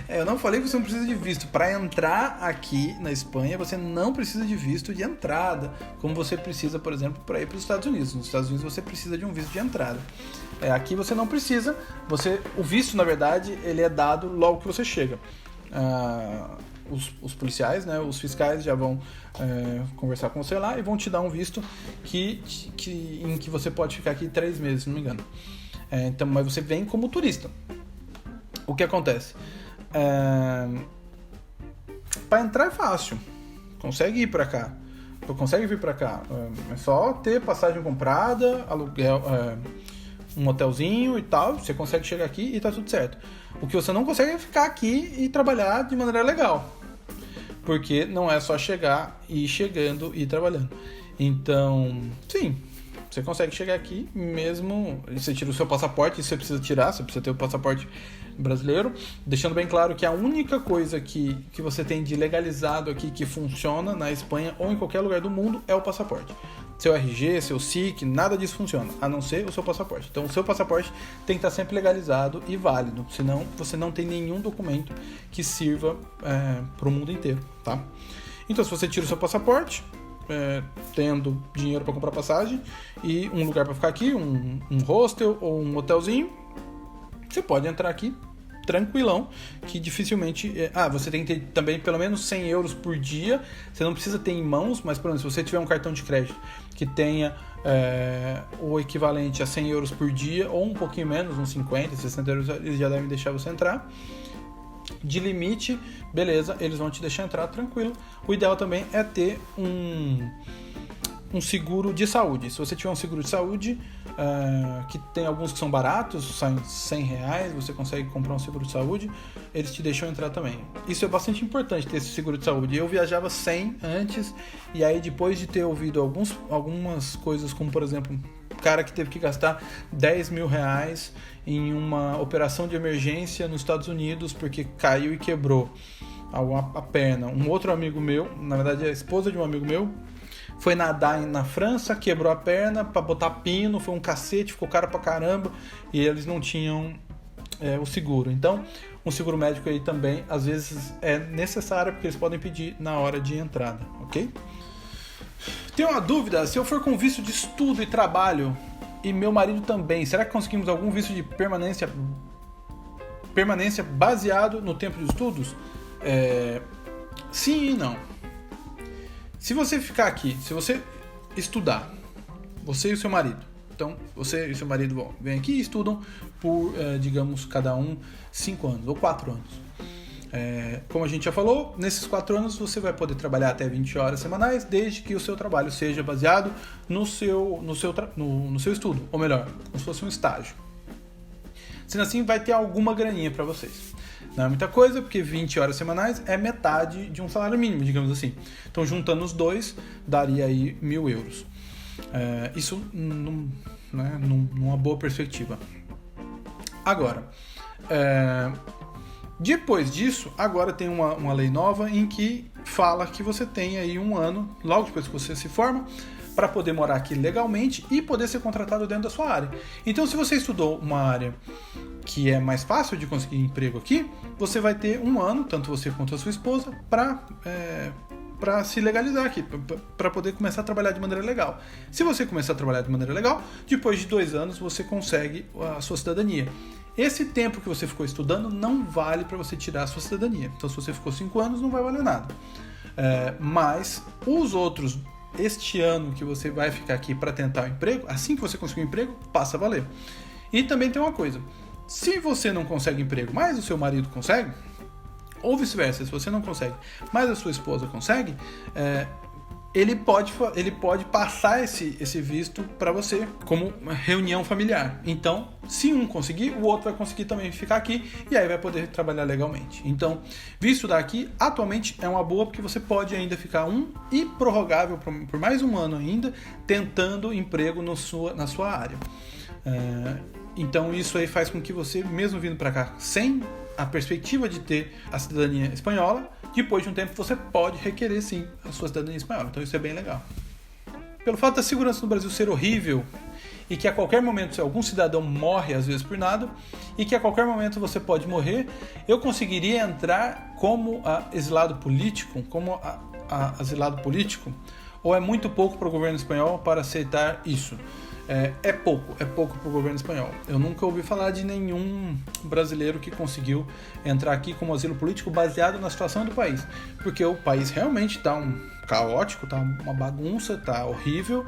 Eu não falei que você não precisa de visto. Para entrar aqui na Espanha, você não precisa de visto de entrada, como você precisa, por exemplo, para ir para os Estados Unidos. Nos Estados Unidos você precisa de um visto de entrada. Aqui você não precisa. O visto, na verdade, ele é dado logo que você chega. Os policiais, né, os fiscais já vão conversar com você lá e vão te dar um visto em que você pode ficar aqui 3 meses, se não me engano. Então, mas você vem como turista. O que acontece? Para entrar é fácil. Consegue ir para cá. Consegue vir para cá. É só ter passagem comprada, aluguel, um hotelzinho e tal. Você consegue chegar aqui e tá tudo certo. O que você não consegue é ficar aqui e trabalhar de maneira legal. Porque não é só chegar e ir chegando e ir trabalhando. Então, sim, você consegue chegar aqui mesmo. Você tira o seu passaporte, isso você precisa tirar, você precisa ter o passaporte brasileiro. Deixando bem claro que a única coisa que você tem de legalizado aqui que funciona na Espanha ou em qualquer lugar do mundo é o passaporte. Seu RG, seu SIC, nada disso funciona, a não ser o seu passaporte. Então o seu passaporte tem que estar sempre legalizado e válido, senão você não tem nenhum documento que sirva para o mundo inteiro, tá? Então se você tira o seu passaporte, tendo dinheiro para comprar passagem e um lugar para ficar aqui, um hostel ou um hotelzinho, você pode entrar aqui tranquilão, que dificilmente... você tem que ter também pelo menos 100 euros por dia. Você não precisa ter em mãos, mas, por exemplo, se você tiver um cartão de crédito que tenha o equivalente a 100 euros por dia, ou um pouquinho menos, uns 50, 60 euros, eles já devem deixar você entrar. De limite, beleza, eles vão te deixar entrar tranquilo. O ideal também é ter um seguro de saúde. Se você tiver um seguro de saúde, que tem alguns que são baratos, saem R$100, você consegue comprar um seguro de saúde, eles te deixam entrar também. Isso é bastante importante, ter esse seguro de saúde. Eu viajava sem antes, e aí depois de ter ouvido algumas coisas, como por exemplo, o cara que teve que gastar R$10 mil em uma operação de emergência nos Estados Unidos porque caiu e quebrou a perna. Um outro amigo meu, na verdade a esposa de um amigo meu, foi nadar na França, quebrou a perna pra botar pino, foi um cacete, ficou caro pra caramba, e eles não tinham o seguro. Então, um seguro médico aí também, às vezes, é necessário, porque eles podem pedir na hora de entrada, ok? Tenho uma dúvida, se eu for com visto de estudo e trabalho, e meu marido também, será que conseguimos algum visto de permanência baseado no tempo de estudos? Sim e não. Se você ficar aqui, se você estudar, você e o seu marido, então você e o seu marido vêm aqui e estudam por, digamos, cada um 5 anos ou 4 anos. Como a gente já falou, nesses 4 anos você vai poder trabalhar até 20 horas semanais, desde que o seu trabalho seja baseado no seu estudo, ou melhor, como se fosse um estágio. Sendo assim, vai ter alguma graninha para vocês. Não é muita coisa, porque 20 horas semanais é metade de um salário mínimo, digamos assim. Então, juntando os dois, daria aí 1.000 euros. Isso numa boa perspectiva. Agora, depois disso, agora tem uma lei nova em que fala que você tem aí 1 ano, logo depois que você se forma, para poder morar aqui legalmente e poder ser contratado dentro da sua área. Então, se você estudou uma área que é mais fácil de conseguir emprego aqui, você vai ter 1 ano, tanto você quanto a sua esposa, para se legalizar aqui, para poder começar a trabalhar de maneira legal. Se você começar a trabalhar de maneira legal, depois de 2 anos você consegue a sua cidadania. Esse tempo que você ficou estudando não vale para você tirar a sua cidadania. Então, se você ficou 5 anos, não vai valer nada. Mas os outros, este ano que você vai ficar aqui para tentar o emprego, assim que você conseguir um emprego, passa a valer. E também tem uma coisa, se você não consegue emprego, mas o seu marido consegue, ou vice-versa, se você não consegue, mas a sua esposa consegue, ele pode passar esse visto para você como uma reunião familiar. Então, se um conseguir, o outro vai conseguir também ficar aqui e aí vai poder trabalhar legalmente. Então, visto daqui, atualmente é uma boa porque você pode ainda ficar e prorrogável por mais um ano ainda, tentando emprego na sua área. Então, isso aí faz com que você, mesmo vindo para cá sem a perspectiva de ter a cidadania espanhola, depois de um tempo você pode requerer sim a sua cidadania espanhola. Então isso é bem legal. Pelo fato da segurança no Brasil ser horrível e que a qualquer momento algum cidadão morre às vezes por nada e que a qualquer momento você pode morrer, eu conseguiria entrar como exilado político, asilado político, ou é muito pouco para o governo espanhol para aceitar isso? É pouco para o governo espanhol. Eu nunca ouvi falar de nenhum brasileiro que conseguiu entrar aqui como asilo político baseado na situação do país, porque o país realmente está caótico, está uma bagunça, está horrível,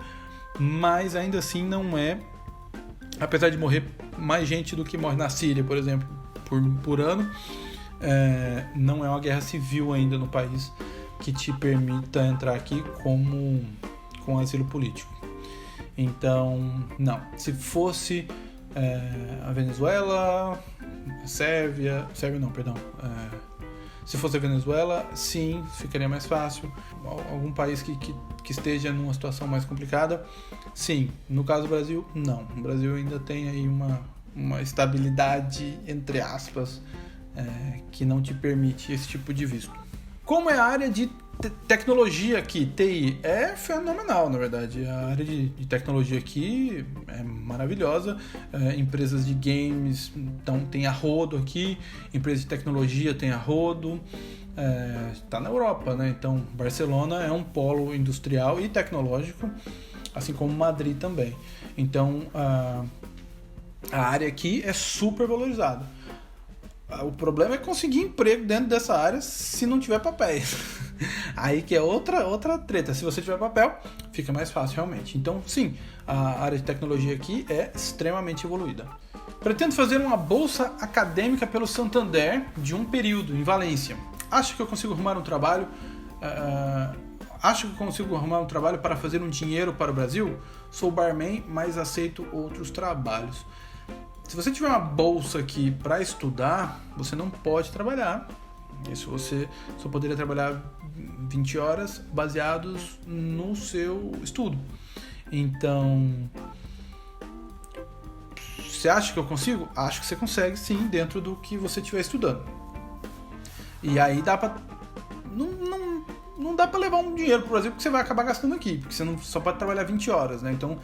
mas ainda assim não é, apesar de morrer mais gente do que morre na Síria, por exemplo, por ano, não é uma guerra civil ainda no país que te permita entrar aqui com asilo político. Então, não. Se fosse a Venezuela, Sérvia não, perdão. Se fosse a Venezuela, sim, ficaria mais fácil. Algum país que esteja numa situação mais complicada, sim. No caso do Brasil, não. O Brasil ainda tem aí uma estabilidade, entre aspas, que não te permite esse tipo de visto. Como é a área de tecnologia aqui, TI, é fenomenal, na verdade. A área de tecnologia aqui é maravilhosa. Empresas de games tem a rodo aqui, empresas de tecnologia tem a rodo. Está na Europa, né? Então, Barcelona é um polo industrial e tecnológico, assim como Madrid também. Então, a área aqui é super valorizada. O problema é conseguir emprego dentro dessa área se não tiver papéis. Aí que é outra treta. Se você tiver papel, fica mais fácil realmente. Então, sim, a área de tecnologia aqui é extremamente evoluída. Pretendo fazer uma bolsa acadêmica pelo Santander de um período em Valência. Acho que eu consigo arrumar um trabalho para fazer um dinheiro para o Brasil? Sou barman, mas aceito outros trabalhos. Se você tiver uma bolsa aqui para estudar, você não pode trabalhar. Isso você só poderia trabalhar 20 horas baseados no seu estudo. Então, você acha que eu consigo? Acho que você consegue sim, dentro do que você estiver estudando. E aí dá para não dá para levar um dinheiro pro Brasil porque você vai acabar gastando aqui, porque você não só pode trabalhar 20 horas, né? Então,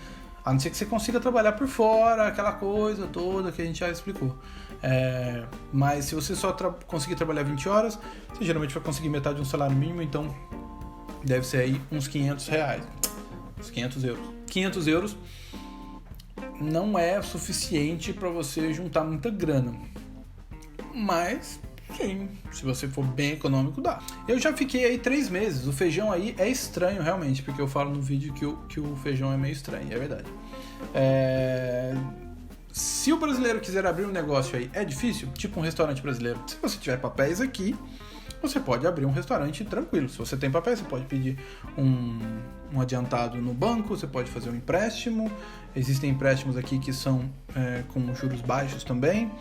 a não ser que você consiga trabalhar por fora, aquela coisa toda que a gente já explicou. Mas se você só conseguir trabalhar 20 horas, você geralmente vai conseguir metade de um salário mínimo, então deve ser aí uns R$500. Uns 500 euros. 500 euros não é suficiente para você juntar muita grana. Mas, sim, se você for bem econômico, dá. Eu já fiquei aí 3 meses. O feijão aí é estranho realmente, porque eu falo no vídeo que o feijão é meio estranho, é verdade. Se o brasileiro quiser abrir um negócio aí, é difícil? Tipo um restaurante brasileiro. Se você tiver papéis aqui, você pode abrir um restaurante tranquilo. Se você tem papéis, você pode pedir um adiantado no banco, você pode fazer um empréstimo. Existem empréstimos aqui que são com juros baixos também.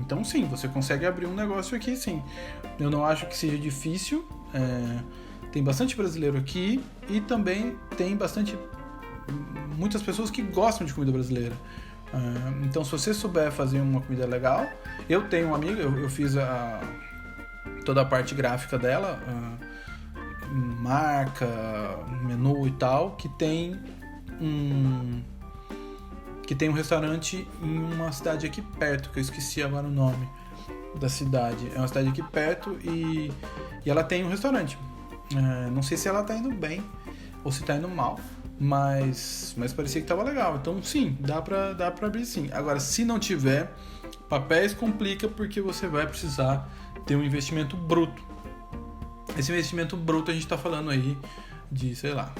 Então sim, você consegue abrir um negócio aqui, sim. Eu não acho que seja difícil. Tem bastante brasileiro aqui e também tem muitas pessoas que gostam de comida brasileira. Então, se você souber fazer uma comida legal, eu tenho uma amiga, eu fiz toda a parte gráfica dela, marca, menu e tal, que tem um restaurante em uma cidade aqui perto, que eu esqueci agora o nome da cidade. É uma cidade aqui perto e ela tem um restaurante. Não sei se ela tá indo bem ou se tá indo mal, mas parecia que tava legal. Então sim, dá pra abrir sim. Agora, se não tiver papéis, complica, porque você vai precisar ter um investimento bruto. Esse investimento bruto a gente tá falando aí de, sei lá,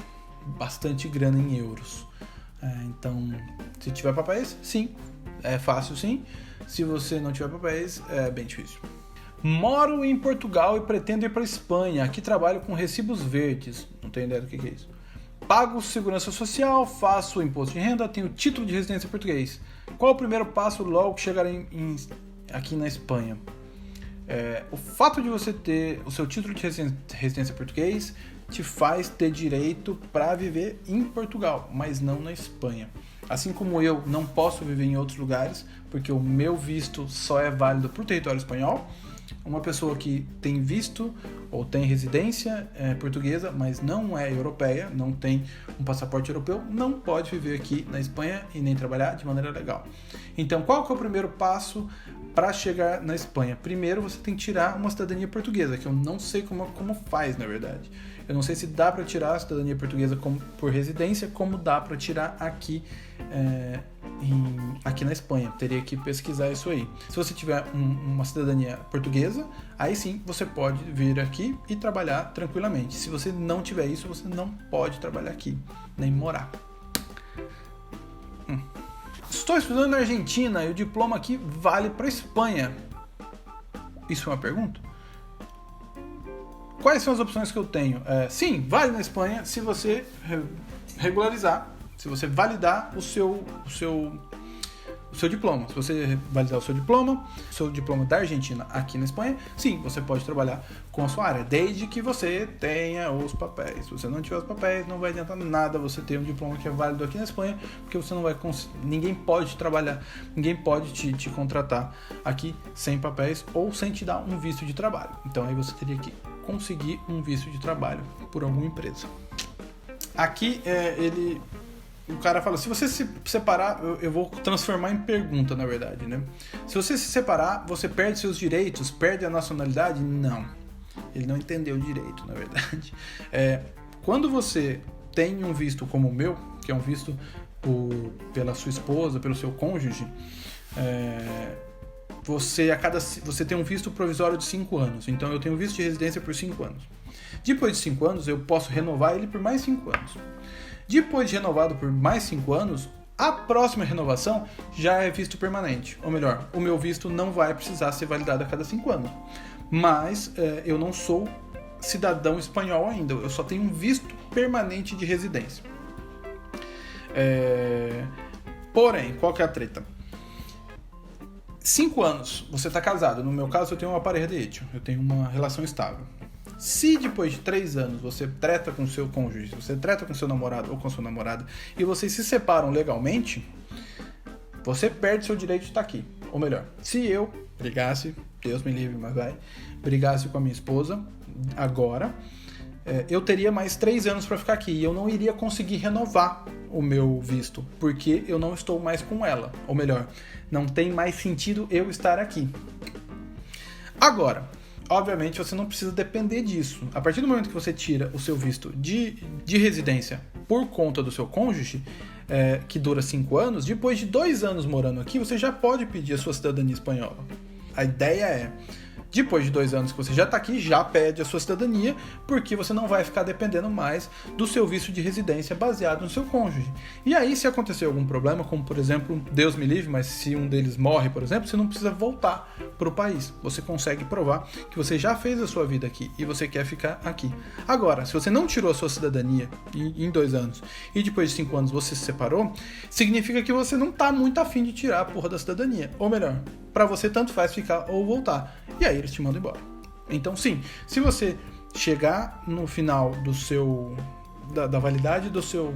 bastante grana em euros. Então, se tiver papéis, sim, é fácil sim. Se você não tiver papéis, é bem difícil. Moro em Portugal e pretendo ir para a Espanha. Aqui trabalho com recibos verdes. Não tenho ideia do que é isso. Pago segurança social, faço imposto de renda, tenho título de residência português. Qual o primeiro passo logo que chegar aqui na Espanha? O fato de você ter o seu título de residência português te faz ter direito para viver em Portugal, mas não na Espanha. Assim como eu não posso viver em outros lugares, porque o meu visto só é válido para o território espanhol, uma pessoa que tem visto ou tem residência portuguesa, mas não é europeia, não tem um passaporte europeu, não pode viver aqui na Espanha e nem trabalhar de maneira legal. Então, qual que é o primeiro passo para chegar na Espanha? Primeiro, você tem que tirar uma cidadania portuguesa, que eu não sei como faz, na verdade. Eu não sei se dá para tirar a cidadania portuguesa por residência, como dá para tirar aqui aqui na Espanha. Teria que pesquisar isso aí. Se você tiver uma cidadania portuguesa, aí sim você pode vir aqui e trabalhar tranquilamente. Se você não tiver isso, você não pode trabalhar aqui, nem morar. Estou estudando na Argentina e o diploma aqui vale para a Espanha. Isso é uma pergunta? Quais são as opções que eu tenho? Sim, vale na Espanha se você regularizar, se você validar o seu diploma. Se você validar o seu diploma da Argentina aqui na Espanha, sim, você pode trabalhar com a sua área, desde que você tenha os papéis. Se você não tiver os papéis, não vai adiantar nada você ter um diploma que é válido aqui na Espanha, porque você não vai ninguém pode trabalhar, ninguém pode te contratar aqui sem papéis ou sem te dar um visto de trabalho. Então aí você teria que conseguir um visto de trabalho por alguma empresa. Aqui o cara fala, se você se separar, eu vou transformar em pergunta, na verdade, né? Se você se separar, você perde seus direitos, perde a nacionalidade? Não. Ele não entendeu direito, na verdade. Quando você tem um visto como o meu, que é um visto pela sua esposa, pelo seu cônjuge, você tem um visto provisório de 5 anos. Então eu tenho visto de residência por 5 anos. Depois de 5 anos, eu posso renovar ele por mais 5 anos. Depois de renovado por mais 5 anos, a próxima renovação já é visto permanente. Ou melhor, o meu visto não vai precisar ser validado a cada 5 anos. Mas eu não sou cidadão espanhol ainda. Eu só tenho um visto permanente de residência. Porém, qual que é a treta? 5 anos, você está casado. No meu caso, eu tenho uma pareja de hecho. Eu tenho uma relação estável. Se depois de 3 anos você treta com seu cônjuge, você treta com seu namorado ou com sua namorada e vocês se separam legalmente, você perde seu direito de estar aqui. Ou melhor, se eu brigasse, Deus me livre, mas brigasse com a minha esposa agora, eu teria mais 3 anos para ficar aqui e eu não iria conseguir renovar o meu visto, porque eu não estou mais com ela. Ou melhor, não tem mais sentido eu estar aqui. Agora, obviamente, você não precisa depender disso. A partir do momento que você tira o seu visto de residência por conta do seu cônjuge, que dura 5 anos, depois de 2 anos morando aqui, você já pode pedir a sua cidadania espanhola. A ideia é, depois de 2 anos que você já está aqui, já pede a sua cidadania, porque você não vai ficar dependendo mais do seu visto de residência baseado no seu cônjuge. E aí, se acontecer algum problema, como por exemplo, Deus me livre, mas se um deles morre, por exemplo, você não precisa voltar para o país. Você consegue provar que você já fez a sua vida aqui e você quer ficar aqui. Agora, se você não tirou a sua cidadania em 2 anos e depois de 5 anos você se separou, significa que você não está muito afim de tirar a porra da cidadania. Ou melhor, para você tanto faz ficar ou voltar. E aí eles te mandam embora. Então sim, se você chegar no final da validade do seu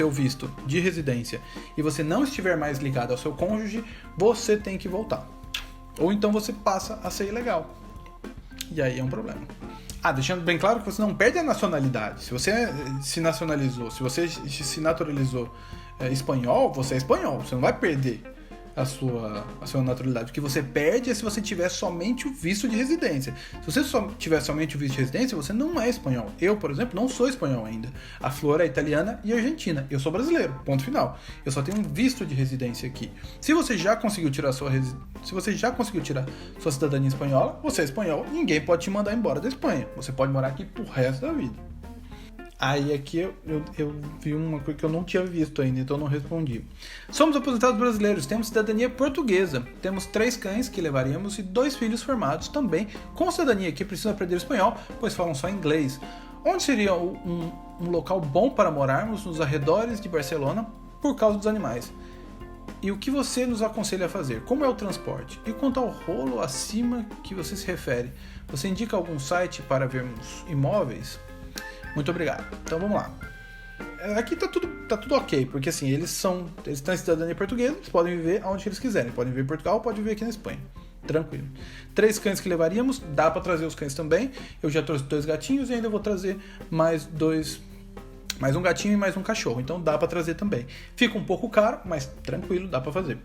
visto de residência e você não estiver mais ligado ao seu cônjuge, você tem que voltar. Ou então você passa a ser ilegal. E aí é um problema. Deixando bem claro que você não perde a nacionalidade. Se você se nacionalizou, se você se naturalizou espanhol, você é espanhol. Você não vai perder a sua naturalidade. O que você perde é se você tiver somente o visto de residência. Se você tiver somente o visto de residência, você não é espanhol. Eu, por exemplo, não sou espanhol ainda. A Flor é italiana e argentina. Eu sou brasileiro, ponto final. Eu só tenho um visto de residência aqui. Se você já conseguiu tirar sua cidadania espanhola, você é espanhol, ninguém pode te mandar embora da Espanha. Você pode morar aqui pro resto da vida. Aí aqui eu vi uma coisa que eu não tinha visto ainda, então não respondi. Somos aposentados brasileiros, temos cidadania portuguesa. Temos 3 cães que levaríamos e 2 filhos formados também com cidadania que precisam aprender espanhol, pois falam só inglês. Onde seria um local bom para morarmos nos arredores de Barcelona por causa dos animais? E o que você nos aconselha a fazer? Como é o transporte? E quanto ao rolo acima que você se refere? Você indica algum site para vermos imóveis? Muito obrigado. Então vamos lá. Aqui tá tudo ok, porque assim, eles têm cidadania portuguesa, eles podem viver onde eles quiserem. Podem viver em Portugal, podem viver aqui na Espanha. Tranquilo. 3 cães que levaríamos, dá para trazer os cães também. Eu já trouxe 2 gatinhos e ainda vou trazer mais um gatinho e mais um cachorro. Então dá para trazer também. Fica um pouco caro, mas tranquilo, dá para fazer.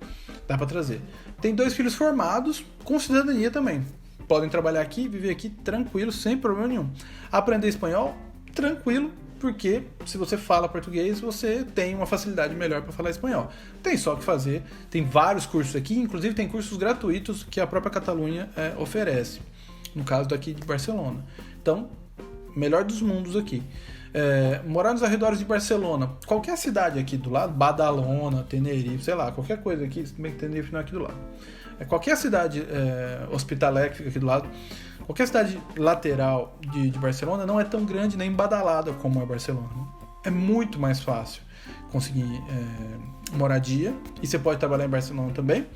Dá para trazer. Tem 2 filhos formados com cidadania também. Podem trabalhar aqui, viver aqui tranquilo, sem problema nenhum. Aprender espanhol, tranquilo, porque se você fala português, você tem uma facilidade melhor para falar espanhol. Tem só o que fazer, tem vários cursos aqui, inclusive tem cursos gratuitos que a própria Catalunha oferece, no caso daqui de Barcelona. Então, melhor dos mundos aqui. Morar nos arredores de Barcelona, qualquer cidade aqui do lado, Badalona, Tenerife, sei lá, qualquer coisa aqui, bem que Tenerife não é aqui do lado. Qualquer cidade, Hospitalet, que fica aqui do lado, qualquer cidade lateral de Barcelona não é tão grande nem badalada como é Barcelona. É muito mais fácil conseguir moradia, e você pode trabalhar em Barcelona também,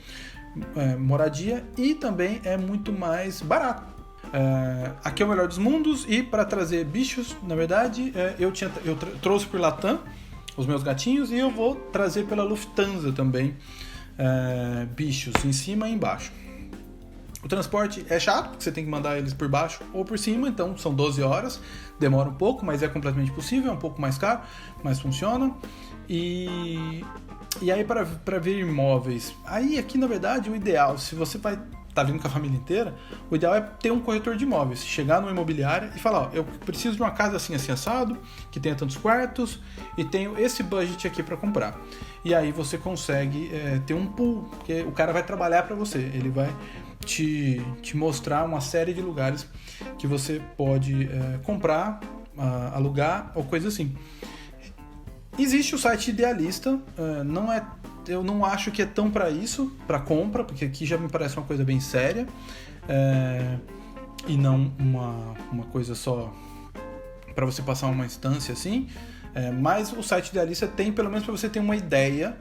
moradia, e também é muito mais barato. Aqui é o melhor dos mundos, e para trazer bichos, na verdade, eu trouxe por Latam os meus gatinhos, e eu vou trazer pela Lufthansa também bichos em cima e embaixo. O transporte é chato, porque você tem que mandar eles por baixo ou por cima, então são 12 horas, demora um pouco, mas é completamente possível, é um pouco mais caro, mas funciona. E aí para ver imóveis, aí aqui na verdade o ideal, se você vai tá vindo com a família inteira, o ideal é ter um corretor de imóveis, chegar numa imobiliária e falar, ó, eu preciso de uma casa assim assado, que tenha tantos quartos e tenho esse budget aqui para comprar. E aí você consegue ter um pool, porque o cara vai trabalhar para você, ele vai te mostrar uma série de lugares que você pode comprar, alugar ou coisa assim. Existe o site Idealista, eu não acho que é tão para isso, para compra, porque aqui já me parece uma coisa bem séria, e não uma coisa só para você passar uma instância assim, mas o site Idealista tem, pelo menos para você ter uma ideia,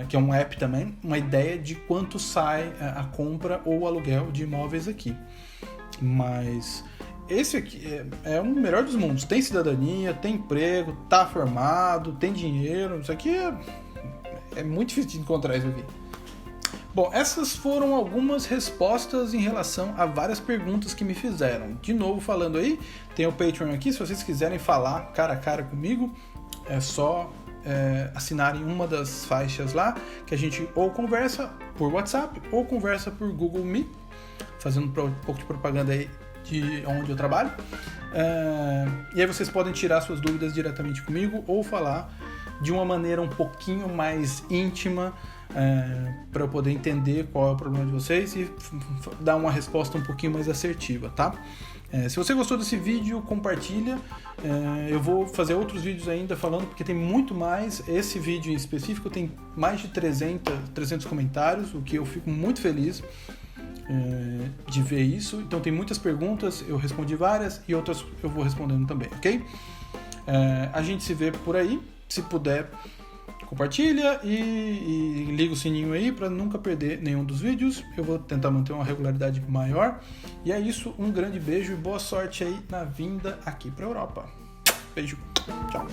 que é um app também, uma ideia de quanto sai a compra ou o aluguel de imóveis aqui. Mas esse aqui é o melhor dos mundos. Tem cidadania, tem emprego, tá formado, tem dinheiro. Isso aqui é muito difícil de encontrar isso aqui. Bom, essas foram algumas respostas em relação a várias perguntas que me fizeram. De novo falando aí, tem o Patreon aqui, se vocês quiserem falar cara a cara comigo, é só assinarem uma das faixas lá, que a gente ou conversa por WhatsApp ou conversa por Google Meet, fazendo um pouco de propaganda aí de onde eu trabalho. E aí vocês podem tirar suas dúvidas diretamente comigo ou falar de uma maneira um pouquinho mais íntima, para eu poder entender qual é o problema de vocês e dar uma resposta um pouquinho mais assertiva, tá? Se você gostou desse vídeo, compartilha. Eu vou fazer outros vídeos ainda falando, porque tem muito mais. Esse vídeo em específico tem mais de 300 comentários, o que eu fico muito feliz de ver isso. Então tem muitas perguntas, eu respondi várias e outras eu vou respondendo também, ok? A gente se vê por aí. Se puder, compartilha e liga o sininho aí para nunca perder nenhum dos vídeos. Eu vou tentar manter uma regularidade maior. E é isso, um grande beijo e boa sorte aí na vinda aqui para a Europa. Beijo, tchau.